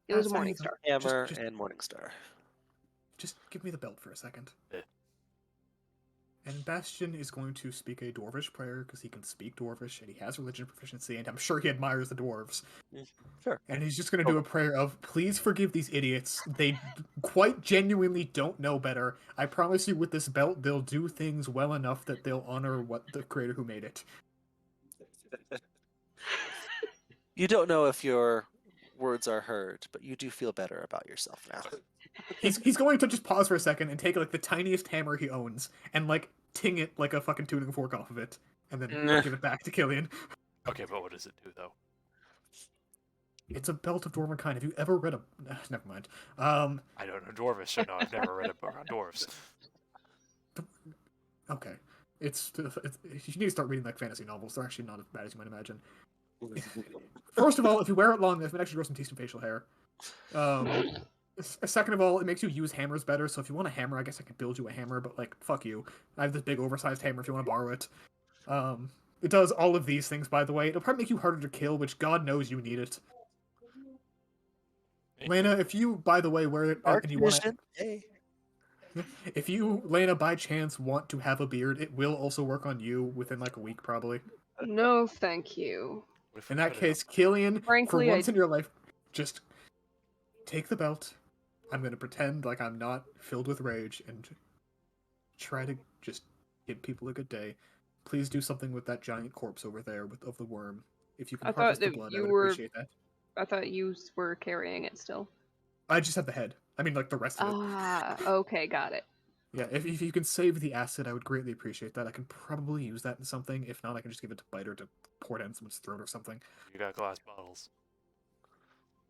It was a That's morning anything. star. Hammer Just- and Morningstar. Just give me the belt for a second. Eh. And Bastion is going to speak a dwarvish prayer because he can speak dwarvish and he has religion proficiency and I'm sure he admires the dwarves. Sure. And he's just going to do a prayer of, please forgive these idiots. They quite genuinely don't know better. I promise you with this belt, they'll do things well enough that they'll honor what the creator who made it. You don't know if your words are heard, but you do feel better about yourself now. He's going to just pause for a second and take like the tiniest hammer he owns and like ting it like a fucking tuning fork off of it. And then Nah. give it back to Killian. Okay, but what does it do though? It's a belt of Dwarvenkind. Have you ever read a? Never mind. I don't know Dwarvish, so no, I've never read a book on dwarves. Okay. It's you need to start reading like fantasy novels. They're actually not as bad as you might imagine. First of all, if you wear it long enough, it actually grows some decent facial hair. Second of all, it makes you use hammers better. So if you want a hammer, I guess I could build you a hammer. But like, fuck you. I have this big oversized hammer. If you want to borrow it, it does all of these things. By the way, it'll probably make you harder to kill, which God knows you need it. Lena, if you, by the way, wear it and you want to, Archvision? Hey. if you, Lena, by chance want to have a beard, it will also work on you within like a week, probably. No, thank you. What if we In that put it case, Killian, Frankly, for once I- in your life, just take the belt. I'm going to pretend like I'm not filled with rage and try to just give people a good day. Please do something with that giant corpse over there of the worm. If you can I thought harvest the that blood, I you would were- appreciate that. I thought you were carrying it still. I just have the head. I mean, like the rest of it. Ah, okay, got it. Yeah, if you can save the acid, I would greatly appreciate that. I can probably use that in something. If not, I can just give it to Biter to pour it down someone's throat or something. You got glass bottles.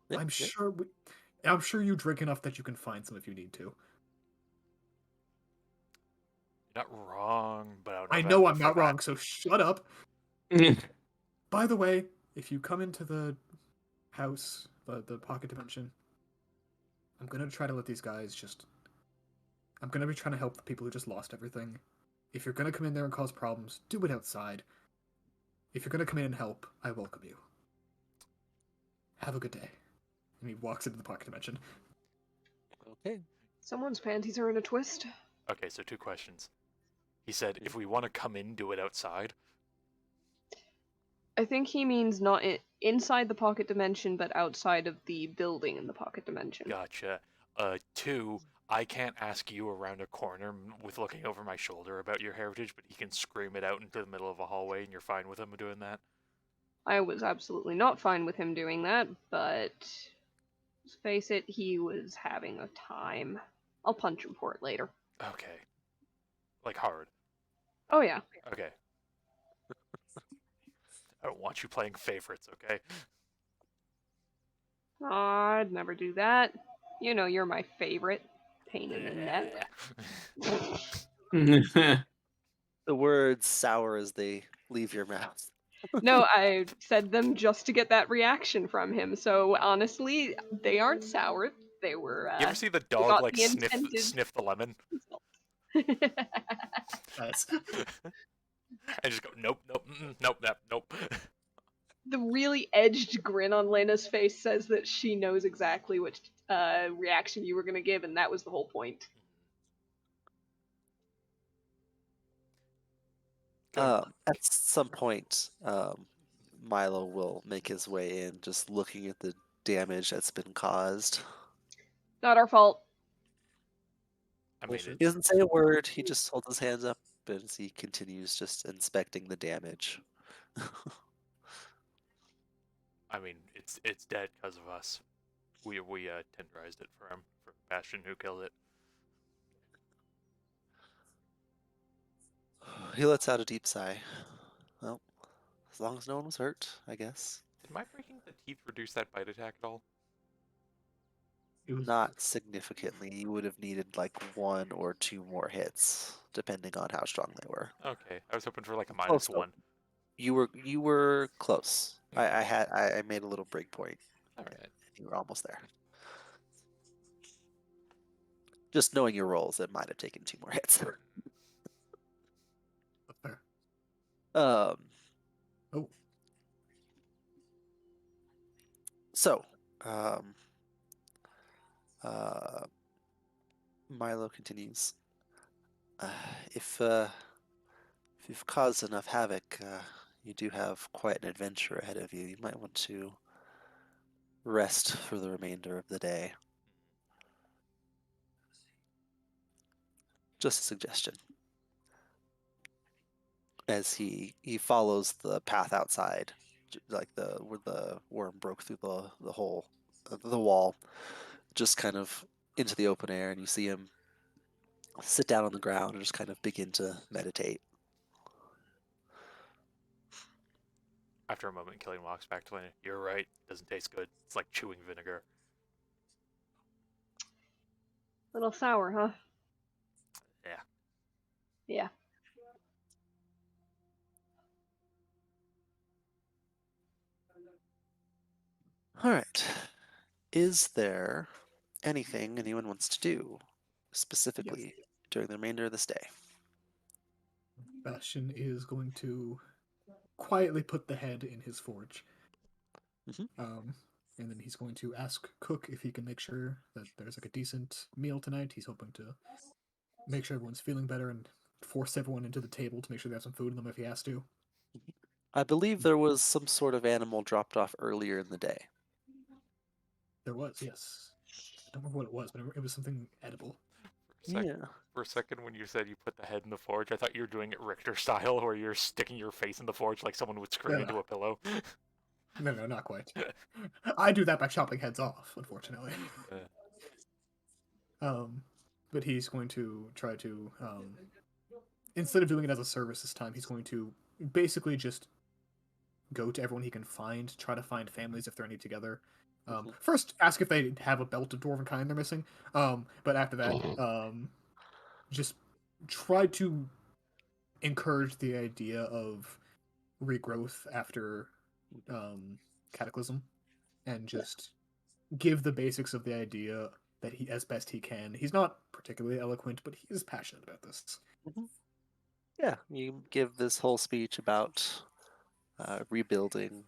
Yeah, I'm yeah. sure you drink enough that you can find some if you need to. You're not wrong, but I don't know I if know have I'm the not format. wrong, so shut up. By the way, if you come into the house, the pocket dimension, I'm gonna try to let these guys just. I'm gonna be trying to help the people who just lost everything. If you're gonna come in there and cause problems, do it outside. If you're gonna come in and help, I welcome you. Have a good day. And he walks into the pocket dimension. Okay. Someone's panties are in a twist. Okay, so 2 questions. He said, if we want to come in, do it outside. I think he means not inside the pocket dimension, but outside of the building in the pocket dimension. Gotcha. 2, I can't ask you around a corner with looking over my shoulder about your heritage, but he can scream it out into the middle of a hallway, and you're fine with him doing that? I was absolutely not fine with him doing that, but let's face it, he was having a time. I'll punch him for it later. Okay. Like hard. Oh yeah. Okay. I don't want you playing favorites, okay? I'd never do that. You know you're my favorite. Pain in the neck. The words sour as they leave your mouth. No, I said them just to get that reaction from him. So honestly, they aren't sour. They were. You ever see the they dog got like the sniff intended the lemon result. Nice. and just go nope, nope, nope, nope. The really edged grin on Lena's face says that she knows exactly which reaction you were going to give, and that was the whole point. At some point, Milo will make his way in, just looking at the damage that's been caused. Not our fault. I mean, Bullshit. He doesn't say a word. He just holds his hands up as he continues just inspecting the damage. I mean, it's dead because of us. We tenderized it for him, for Bastion who killed it. He lets out a deep sigh. Well, as long as no one was hurt, I guess. Did my breaking the teeth reduce that bite attack at all? It was Not significantly. You would have needed like 1 or 2 more hits, depending on how strong they were. Okay, I was hoping for like a Close, though. -1. You were close. I made a little break point. All right. You were almost there. Just knowing your rolls, it might have taken 2 more hits. fair. Um. Oh. So, Milo continues. If you've caused enough havoc, you do have quite an adventure ahead of you. You might want to rest for the remainder of the day. Just a suggestion. As he follows the path outside, like where the worm broke through the hole, the wall, just kind of into the open air, and you see him sit down on the ground and just kind of begin to meditate. After a moment, Killian walks back to Lena. You're right. Doesn't taste good. It's like chewing vinegar. Little sour, huh? Yeah. Yeah. All right. Is there anything anyone wants to do specifically during the remainder of this day? Bastion is going to quietly put the head in his forge. Mhm. And then he's going to ask Cook if he can make sure that there's like a decent meal tonight. He's hoping to make sure everyone's feeling better and force everyone into the table to make sure they have some food in them if he has to. I believe there was some sort of animal dropped off earlier in the day. There was, yes. I don't remember what it was, but it was something edible. For a second, when you said you put the head in the forge, I thought you were doing it Richter style, where you're sticking your face in the forge like someone would scream Yeah. into a pillow. No, not quite. I do that by chopping heads off, unfortunately. But he's going to try to, instead of doing it as a service this time, he's going to basically just go to everyone he can find, try to find families if they're any together. First, ask if they have a belt of dwarven kind they're missing. But after that, just try to encourage the idea of regrowth after Cataclysm, and just give the basics of the idea that he, as best he can. He's not particularly eloquent, but he is passionate about this. Yeah, you give this whole speech about rebuilding,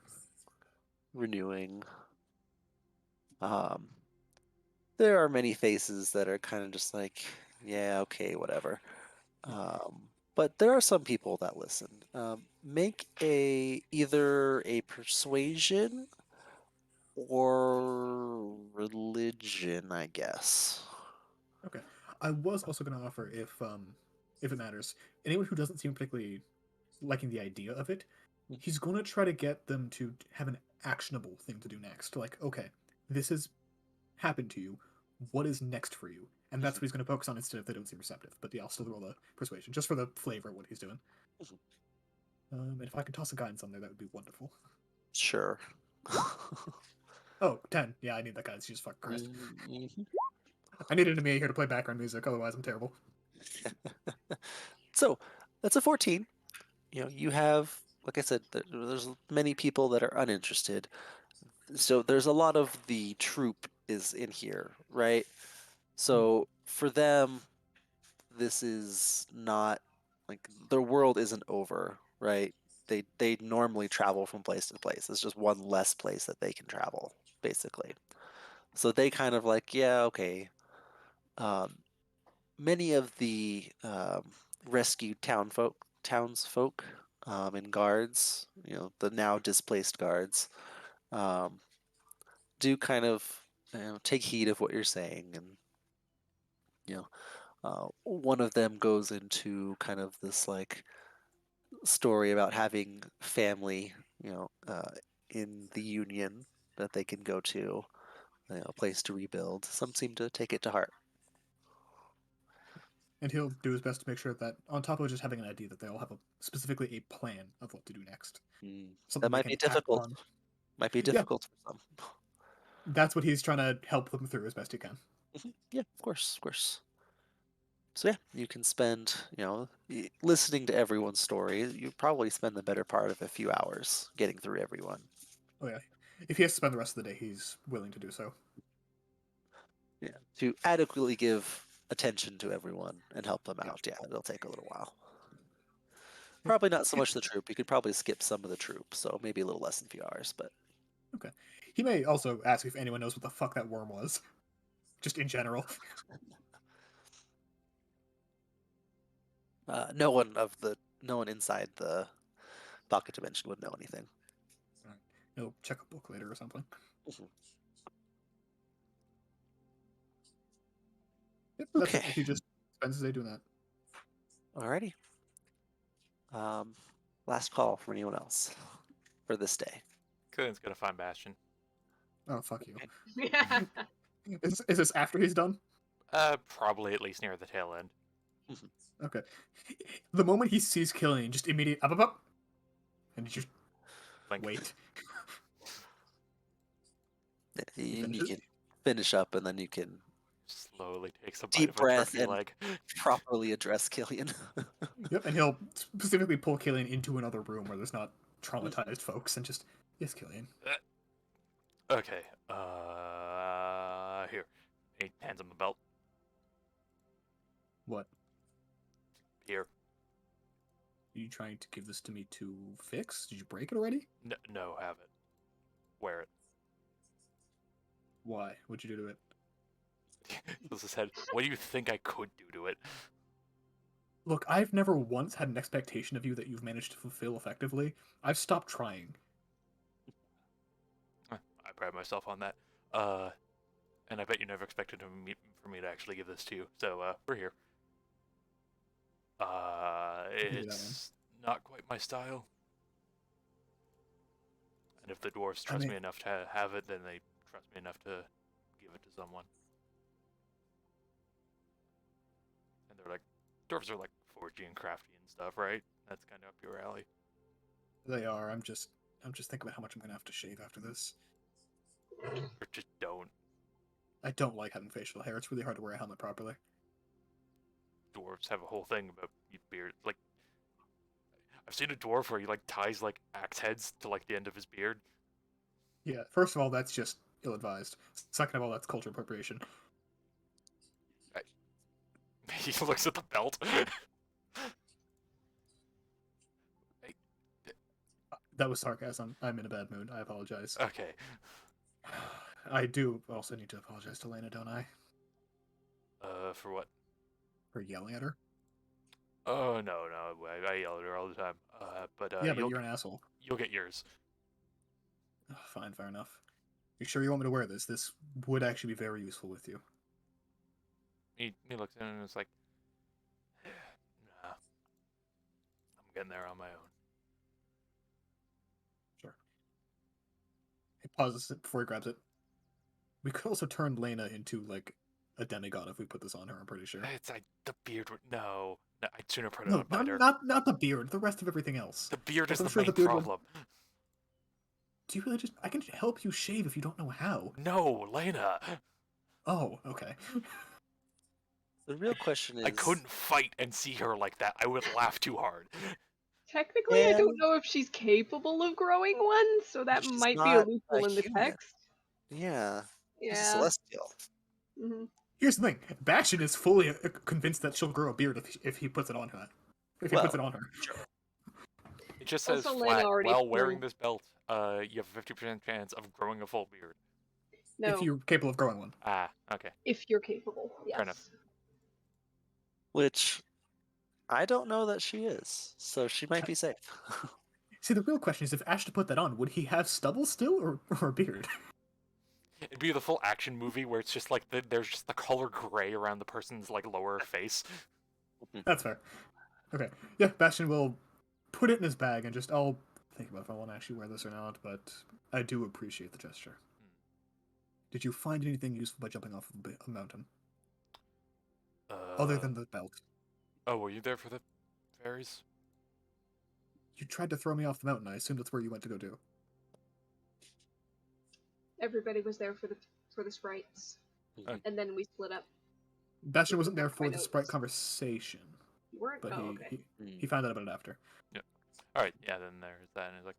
renewing. There are many faces that are kind of just like, yeah, okay, whatever. But there are some people that listen, Make either a persuasion or religion, I guess. Okay. I was also going to offer, if it matters, anyone who doesn't seem particularly liking the idea of it, Mhm. he's going to try to get them to have an actionable thing to do next. Like, okay, this has happened to you. What is next for you? And that's what he's going to focus on instead if they don't seem receptive. But yeah, I'll still roll the persuasion just for the flavor of what he's doing. Mhm. And if I can toss a guidance on there, that would be wonderful. Sure. Oh, 10. Yeah, I need that guidance. Jesus fucking Christ. Mhm. I needed Mia here to play background music, otherwise I'm terrible. So that's a 14. You have, like I said, there's many people that are uninterested. So there's a lot of the troop is in here, right? So for them, this is not like their world isn't over, right? They normally travel from place to place. It's just one less place that they can travel, basically. So they kind of like, yeah, okay. Um, Many of the rescued townsfolk and guards, the now displaced guards, um, do kind of take heed of what you're saying, and one of them goes into kind of this like story about having family, in the Union that they can go to, a place to rebuild. Some seem to take it to heart. And he'll do his best to make sure that, on top of just having an idea, that they all have specifically a plan of what to do next. That Something they might can be act difficult. on. Might be Yeah, difficult for some. that's what he's trying to help them through as best he can. Yeah, of course, of course. So yeah, you can spend, listening to everyone's story. You probably spend the better part of a few hours getting through everyone. Oh yeah, if he has to spend the rest of the day, he's willing to do so. Yeah, to adequately give attention to everyone and help them Yeah. out. Yeah, it'll take a little while. Probably not so much the troop. You could probably skip some of the troop, so maybe a little less than a few hours. But Okay. He may also ask if anyone knows what the fuck that worm was, just in general. no one inside the pocket dimension would know anything. Alright. He'll check a book later or something. Mhm. Yep, that's it. Okay, He just spends his day doing that. alrighty. Last call from anyone else for this day. Killian's gonna find Bastion. Oh fuck you. Yeah. Is this after he's done? Probably at least near the tail end. Okay. The moment he sees Killian, just immediate up, and he just Like, wait. You finishes? can finish up, and then you can slowly takes a bite deep of a breath turkey and leg. properly address Killian. Yep, and he'll specifically pull Killian into another room where there's not traumatized folks, and just yes, Killian. Okay. Here. He hands him the belt. What? Here. Are you trying to give this to me to fix? Did you break it already? No, have it. Wear it. Why? What'd you do to it? This is head. What do you think I could do to it? Look, I've never once had an expectation of you that you've managed to fulfill effectively. I've stopped trying. I pride myself on that. And I bet you never expected for me to actually give this to you. So, we're here. It's not quite my style. And if the dwarves trust me enough to have it, then they trust me enough to give it to someone. And they're like, dwarves are like forgy and crafty and stuff, right? That's kind of up your alley. They are. I'm just thinking about how much I'm gonna have to shave after this. Or just don't. I don't like having facial hair. It's really hard to wear a helmet properly. Dwarves have a whole thing about beard. Like, I've seen a dwarf where he like ties like axe heads to like the end of his beard. Yeah. First of all, that's just ill-advised. Second of all, that's cultural appropriation. He looks at the belt. That was sarcasm. I'm in a bad mood. I apologize. Okay. I do also need to apologize to Lena, don't I? For what? For yelling at her. Oh no, I yell at her all the time. But Yeah, but you'll you're an asshole. you'll get yours. Ugh, fine, fair enough. You sure you want me to wear this? This would actually be very useful with you. He looks in and is like, nah, I'm getting there on my own. Sure. He pauses it before he grabs it. We could also turn Lena into, like, a demigod if we put this on her, I'm pretty sure. It's like the beard. No, I'd sooner put it No, on Biter. not the beard, the rest of everything else. The beard is I'm the sure main the beard would- problem. Do you really just... I can help you shave if you don't know how. No, Lena. Oh, okay. The real question is, I couldn't fight and see her like that. I would laugh too hard. Technically, I don't And- know if she's capable of growing one, so that She's might be a not a loophole in the human. text. yeah, she's a Yeah. celestial. hmm Here's the thing. Bastion is fully convinced that she'll grow a beard if he puts it on her. If he puts it on her. It just says Also, Lena flat. already While wearing flew. this belt, you have a 50% chance of growing a full beard. No, If you're capable of growing one. Ah, okay. if you're capable, yes. enough. Which I don't know that she is, so she might be safe. See, the real question is if Ashton put that on, would he have stubble still or a beard? It'd be the full action movie where it's just like there's just the color gray around the person's like lower face. That's fair. Okay. Yeah, Bastion will put it in his bag and just, I'll think about if I want to actually wear this or not, but I do appreciate the gesture. Did you find anything useful by jumping off of a mountain? Other than the belt? Oh, were you there for the fairies? You tried to throw me off the mountain. I assumed that's where you went to go do. Everybody was there for the sprites, Okay. and then we split up. Bastion wasn't there for My the Sprite notes. conversation, You weren't? but Oh, okay. he found out about it after. All right, yeah. Then there's that, and it's like,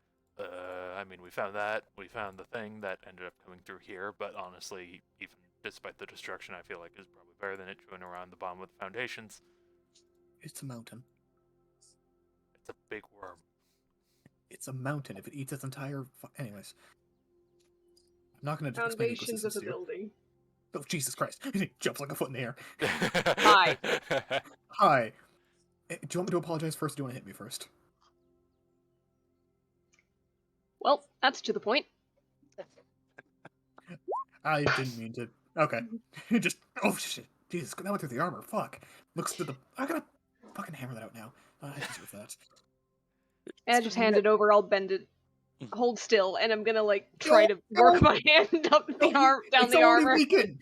I mean, we found that. We found the thing that ended up coming through here. But honestly, even despite the destruction, I feel like is probably better than it chewing around the bottom of the foundations. It's a mountain. It's a big worm. It's a mountain. If it eats its entire... Anyways. I'm not going to explain Foundations of ecosystems the to you. building. Oh, Jesus Christ. He jumps like a foot in the air. Hi. Hi. Do you want me to apologize first or do you want to hit me first? Well, that's to the point. I didn't mean to. Okay. Just... Oh, shit. Jesus, that went through the armor. Fuck. Looks to the... I gotta fucking hammer that out now. I deserve that. And I just hand it over. I'll bend it. Hold still, and I'm gonna like try to work my hand up the arm down It's the already armor weakened.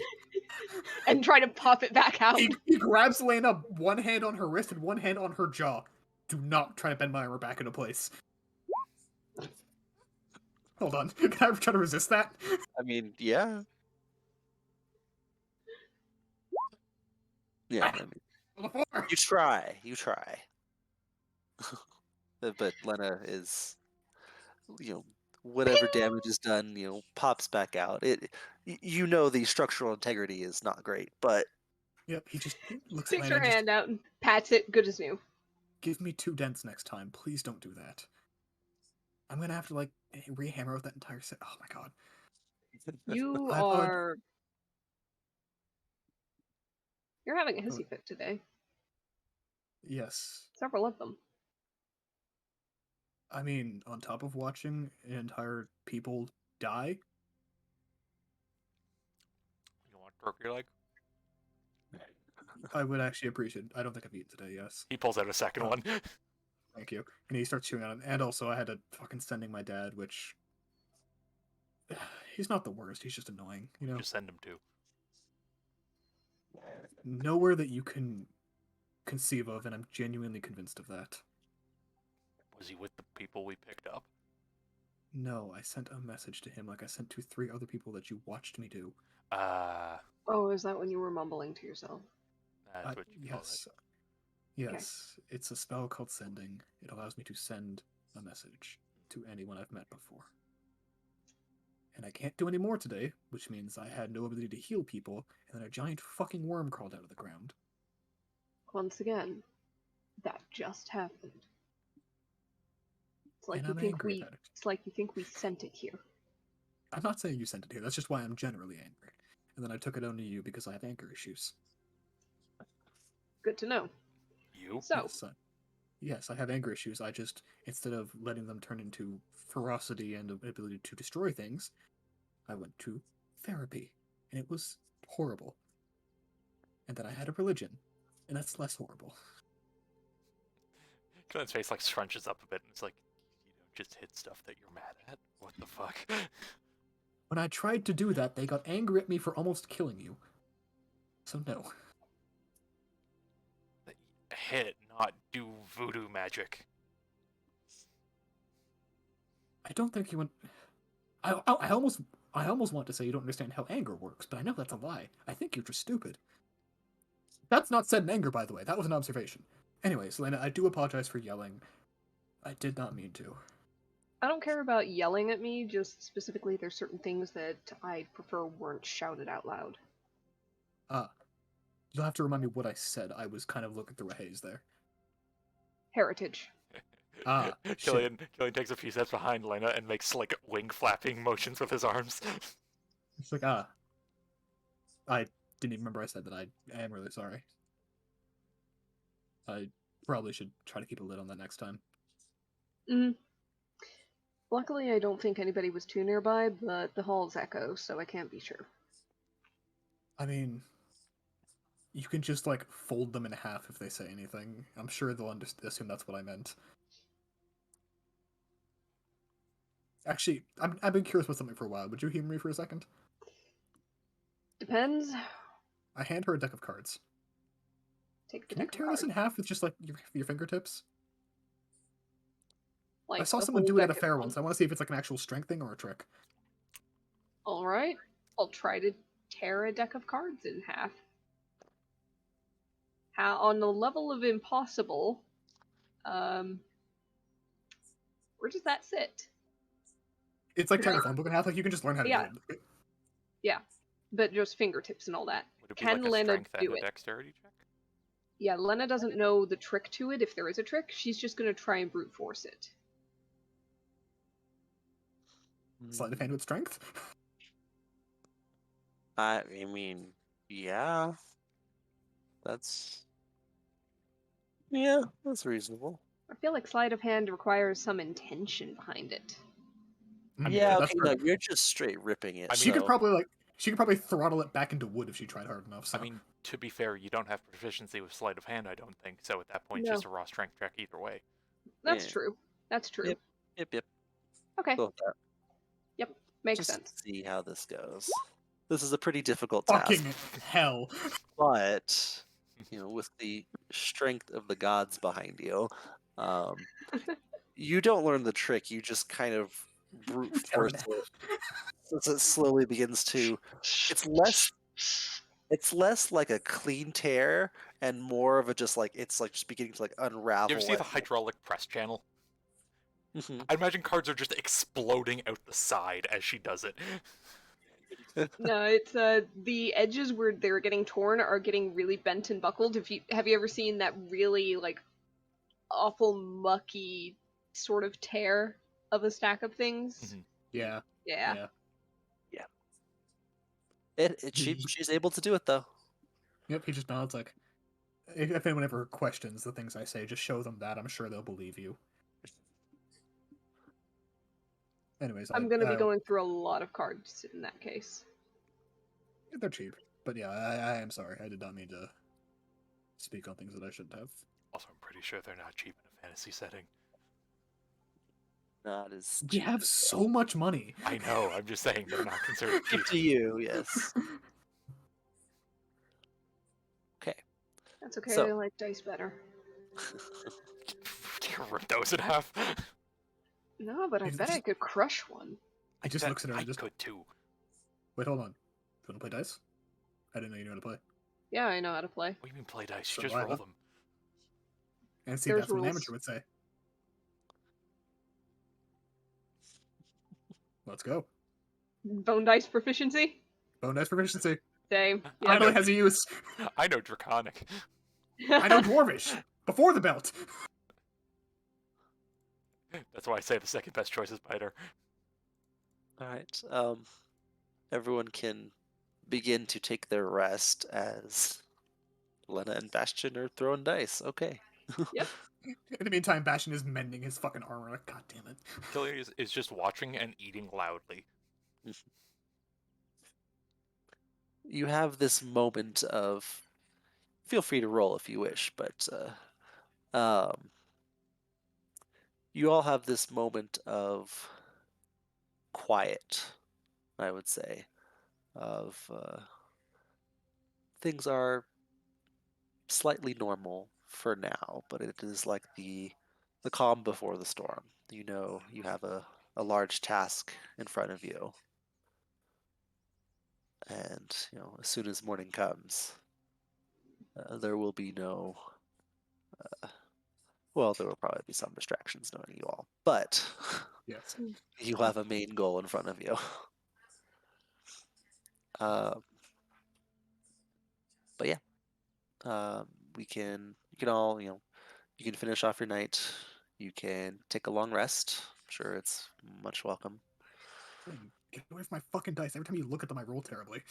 and try to pop it back out. He grabs Lena, one hand on her wrist and one hand on her jaw. Do not try to bend my armor back into place. Hold on. Can I try to resist that? I mean, yeah. Yeah, I mean, On the floor. you try. But Lena is, whatever damage is done, pops back out. You know the structural integrity is not great, but Yep, he just looks at Sticks Lena her and just, hand out and pats it, good as new. give me 2 dents next time. Please don't do that. I'm gonna have to, like, re-hammer out that entire set. Oh my god. You I apologize. are. You're having a hissy fit today. Yes. Several of them. I mean, on top of watching an entire people die, You want to broke your leg? I would actually appreciate it. I don't think I've eaten today, yes. He pulls out a second Oh. one. Thank you. And he starts chewing on it. And also, I had to fucking sending my dad, which... He's not the worst, he's just annoying, you know? Just send him to. Nowhere that you can conceive of, and I'm genuinely convinced of that. Was he with the people we picked up? No, I sent a message to him like I sent to 3 other people that you watched me do. Oh, is that when you were mumbling to yourself? That's what you call it. Yes. Yes, it's a spell called Sending. It allows me to send a message to anyone I've met before. And I can't do any more today, which means I had no ability to heal people, and then a giant fucking worm crawled out of the ground. Once again, that just happened. It's like And you I'm think angry we. about it. It's like you think we sent it here. I'm not saying you sent it here, that's just why I'm generally angry. And then I took it onto you because I have anger issues. Good to know. You? So, Yes, I have anger issues. I just, instead of letting them turn into ferocity and ability to destroy things, I went to therapy, and it was horrible. And then I had a religion, and that's less horrible. Glenn's face like scrunches up a bit, and it's like, you don't just hit stuff that you're mad at. What the fuck? When I tried to do that, they got angry at me for almost killing you. So no. Hit, not do voodoo magic. I don't think you want. I almost want to say you don't understand how anger works, but I know that's a lie. I think you're just stupid. That's not said in anger, by the way. That was an observation. Anyways, Lena, I do apologize for yelling. I did not mean to. I don't care about yelling at me, just specifically there's certain things that I prefer weren't shouted out loud. You'll have to remind me what I said. I was kind of looking through a haze there. Heritage. Shit. Killian takes a few steps behind Lena and makes like wing flapping motions with his arms. It's like, I didn't even remember I said that. I am really sorry. I probably should try to keep a lid on that next time. Luckily, I don't think anybody was too nearby, but the halls echo, so I can't be sure. I mean, you can just, like, fold them in half if they say anything. I'm sure they'll assume that's what I meant. Actually, I've been curious about something for a while. Would you humor me for a second? Depends. I hand her a deck of cards. Take the Can you deck of tear this in cards. half with just, like, your fingertips? Like, I saw the someone whole do it at a deck fair one. once. I want to see if it's, like, an actual strength thing or a trick. Alright. I'll try to tear a deck of cards in half. On the level of impossible, where does that sit? It's like tearing a phone book in half. Like, you can just learn how to Yeah. do it. Yeah, but just fingertips and all that. Would it be Can like a Lena strength and do a it? dexterity check? Yeah, Lena doesn't know the trick to it, if there is a trick. She's just gonna try and brute force it. Sleight of hand with strength. I mean, yeah. That's reasonable. I feel like sleight of hand requires some intention behind it. Yeah, that's okay, fair. no, you're just straight ripping it. I She could so- probably throttle it back into wood if she tried hard enough. So. I mean, to be fair, you don't have proficiency with sleight of hand, I don't think. So at that point, it's No. just a raw strength check either way. That's Yeah. true. That's true. Yep. Okay, Go with that. makes Just sense. see how this goes. This is a pretty difficult task, Fucking hell. but with the strength of the gods behind you, you don't learn the trick. You just kind of brute Tear force it. it as it slowly begins to. It's less like a clean tear and more of a just like it's like just beginning to like unravel. You ever see the and- hydraulic press channel? Mhm. I imagine cards are just exploding out the side as she does it. No, it's the edges where they're getting torn are getting really bent and buckled. Have you ever seen that really like awful mucky sort of tear of a stack of things? Mhm. Yeah. Yeah. She's able to do it though. Yep. He just nods like. If anyone ever questions the things I say, just show them that. I'm sure they'll believe you. Anyways, I'm gonna be going through a lot of cards in that case. They're cheap, but yeah, I am sorry. I did not mean to speak on things that I shouldn't have. Also, I'm pretty sure they're not cheap in a fantasy setting. Not as We have so much money. I know, I'm just saying they're not considered cheap. to you, yes. Okay. That's okay. So- I like dice better. You rip those in half. No, but I It's bet I just- could crush one. He just looks at her I and just could too. wait. Hold on. You want to play dice? I didn't know you knew how to play. Yeah, I know how to play. What do you mean play dice? So You just do I, roll huh? them. And see, There's that's what an rules. amateur would say. Let's go. Bone dice proficiency? Bone dice proficiency. Same. Finally Yeah. has a use. I know Draconic. I know Dwarvish. Before the belt. That's why I say the second best choice is Biter. All right. Everyone can begin to take their rest as Lena and Bastion are throwing dice. Okay. Yep. In the meantime, Bastion is mending his fucking armor. Like, God damn it. Killian is just watching and eating loudly. You have this moment of. Feel free to roll if you wish, but you all have this moment of quiet, I would say, of things are slightly normal for now, but it is like the calm before the storm. You know, you have a large task in front of you, and you know, as soon as morning comes, there will be no. Well, there will probably be some distractions knowing you all, but Yes. you have a main goal in front of you. Um, but yeah, we can. You can all, you know, you can finish off your night. You can take a long rest. I'm sure it's much welcome. Get away from my fucking dice. Every time you look at them, I roll terribly.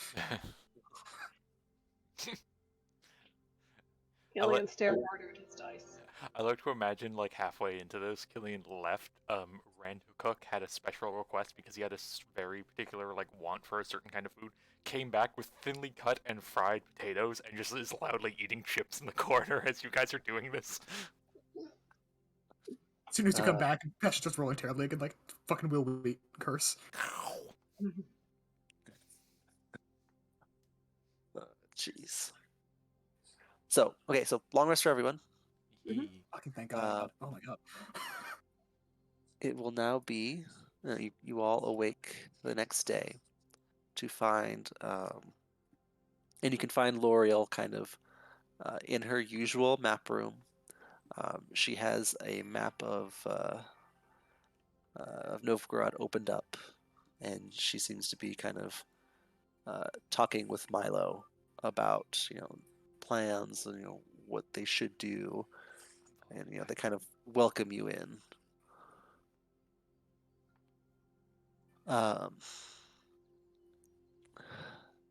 Killian stared harder at his dice. I like to imagine like halfway into this, Killian left. Ran to cook, had a special request because he had a very particular like want for a certain kind of food. Came back with thinly cut and fried potatoes and just is loudly eating chips in the corner as you guys are doing this. As soon as you come Uh, back, Bastion's just rolling terribly again, like, fucking will we curse. Jeez. So okay, so long rest for everyone. Fucking thank God. Uh, Oh my God. it will now be you all awake the next day to find, and you can find L'Oreal kind of in her usual map room. She has a map of Novgorod opened up, and she seems to be kind of talking with Milo about plans and what they should do, and they kind of welcome you in. Um,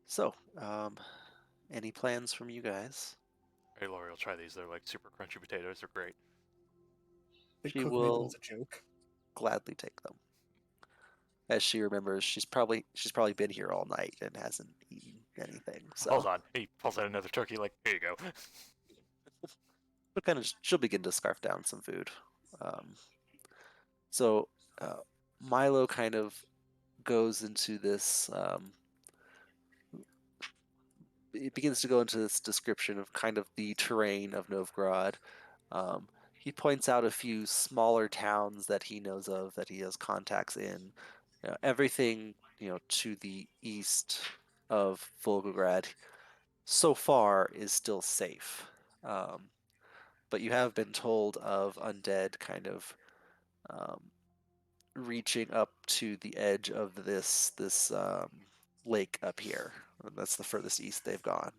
so, any plans from you guys? Hey, L'Oreal, try these. They're like super crunchy potatoes. They're great. They She cook me up will as a joke. gladly take them. As she remembers, she's probably been here all night and hasn't eaten anything. So Hold on. He pulls out another turkey. Like, here you go. but kind of she'll begin to scarf down some food. Um, so Milo kind of goes into this. It begins to go into this description of kind of the terrain of Novgorod. He points out a few smaller towns that he knows of that he has contacts in. Everything to the east of Volgograd so far is still safe. But you have been told of undead kind of reaching up to the edge of this lake up here. That's the furthest east they've gone.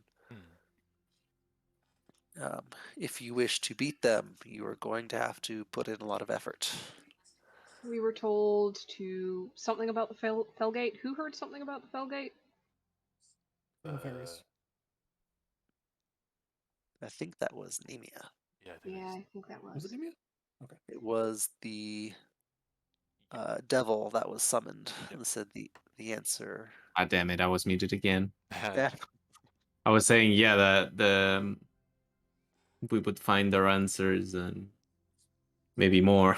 If you wish to beat them, you are going to have to put in a lot of effort. We were told to something about the Felgate. Who heard something about the Felgate? Fairies. I think that was Nemia. Yeah, I think Yeah, it's I think that Was was. it Nemia? It was the devil that was summoned and said the answer. Ah, damn it! I was muted again. Yeah. I was saying, yeah, that we would find our answers and maybe more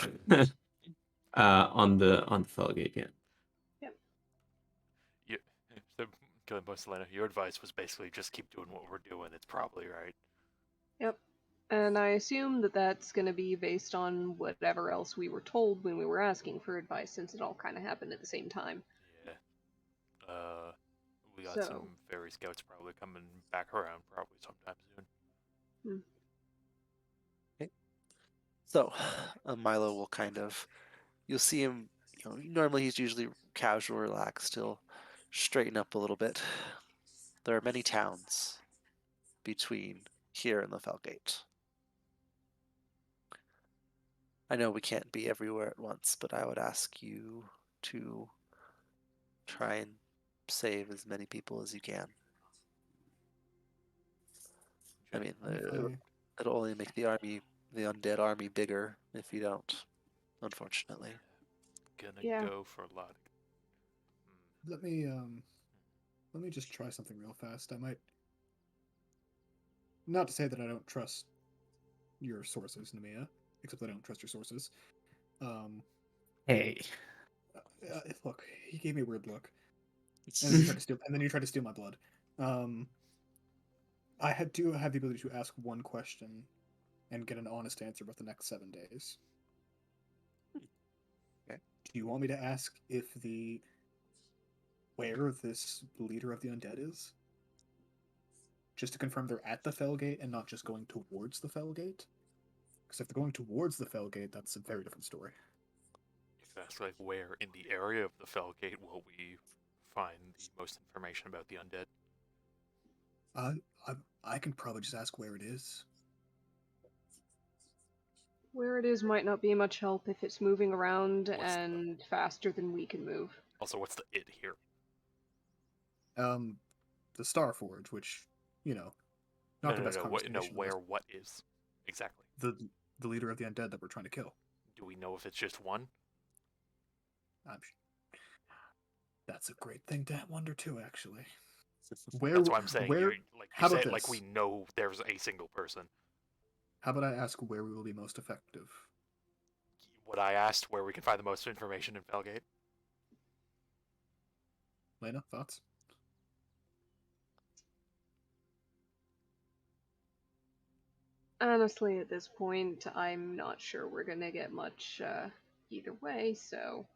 on the Felgate. Yeah. you, so, Killing Selena, your advice was basically just keep doing what we're doing. It's probably right. Yep. And I assume that that's going to be based on whatever else we were told when we were asking for advice, since it all kind of happened at the same time. Yeah. We got So. some fairy scouts probably coming back around probably sometime soon. Okay. So Milo will kind of, you'll see him. Normally he's usually casual, relaxed. He'll straighten up a little bit. There are many towns between here and the Felgate. I know we can't be everywhere at once, but I would ask you to try and save as many people as you can. I mean, Okay. it'll only make the undead army bigger if you don't, unfortunately. Gonna Yeah. go for a lot. Let me just try something real fast. I might not to say that I don't trust your sources, Nemia, except that I don't trust your sources. Hey. Look, he gave me a weird look, and then you tried to steal, my blood. Do have the ability to ask one question and get an honest answer about the next 7 days. Okay. Do you want me to ask where this leader of the undead is? Just to confirm they're at the Fellgate and not just going towards the Fellgate? Because if they're going towards the Fellgate, that's a very different story. You could ask, like, where in the area of the Fellgate will we find the most information about the undead? I can probably just ask where it is. Where it is might not be much help if it's moving around What's the- and faster than we can move. Also, what's the it here? The Starforge, which, not the best conversation. Where what is? Exactly. The leader of the undead that we're trying to kill. Do we know if it's just one? That's a great thing to wonder too, actually. That's what I'm saying. Where? You How say about it like this? we know there's a single person. How about I ask where we will be most effective? What I asked, where we can find the most information in Fellgate. Lena, thoughts? Honestly, at this point, I'm not sure we're gonna get much either way, so.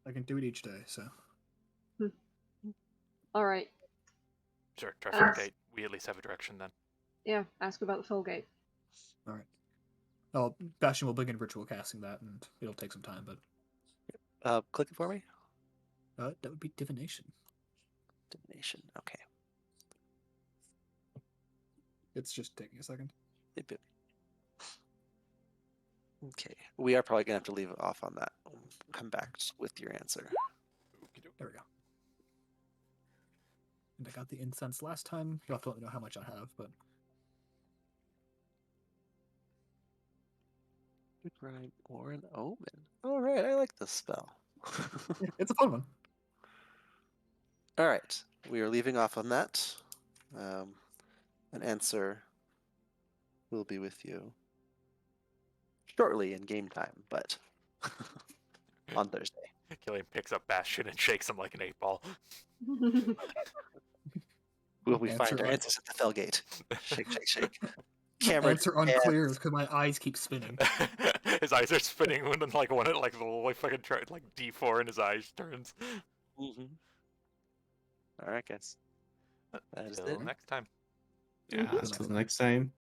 I can do it each day, so. Alright, Sure, try Ask. Fellgate. We at least have a direction then. yeah, ask about the Fellgate. Alright. Oh, Bastion will begin ritual casting that, and it'll take some time, but Click it for me. that would be divination. Divination. Okay. It's just taking a second. Okay. We are probably gonna have to leave it off on that. We'll come back with your answer. There we go. And I got the incense last time. You'll have to let me know how much I have, but Right, or an omen. All right, I like this spell. it's a fun one. All right, we are leaving off on that. An answer will be with you shortly in game time, but on Thursday. Killian picks up Bastion and shakes him like an 8-ball. Will we find Answer our un- answers at the Fellgate? Shake, shake, shake. Cameron, Answer unclear because my eyes keep spinning. His eyes are spinning when like one like the little fucking like D4 in his eyes turns. Mm-hmm. All right, guys. That is Till it. next time. Yeah, Mhm. until next time.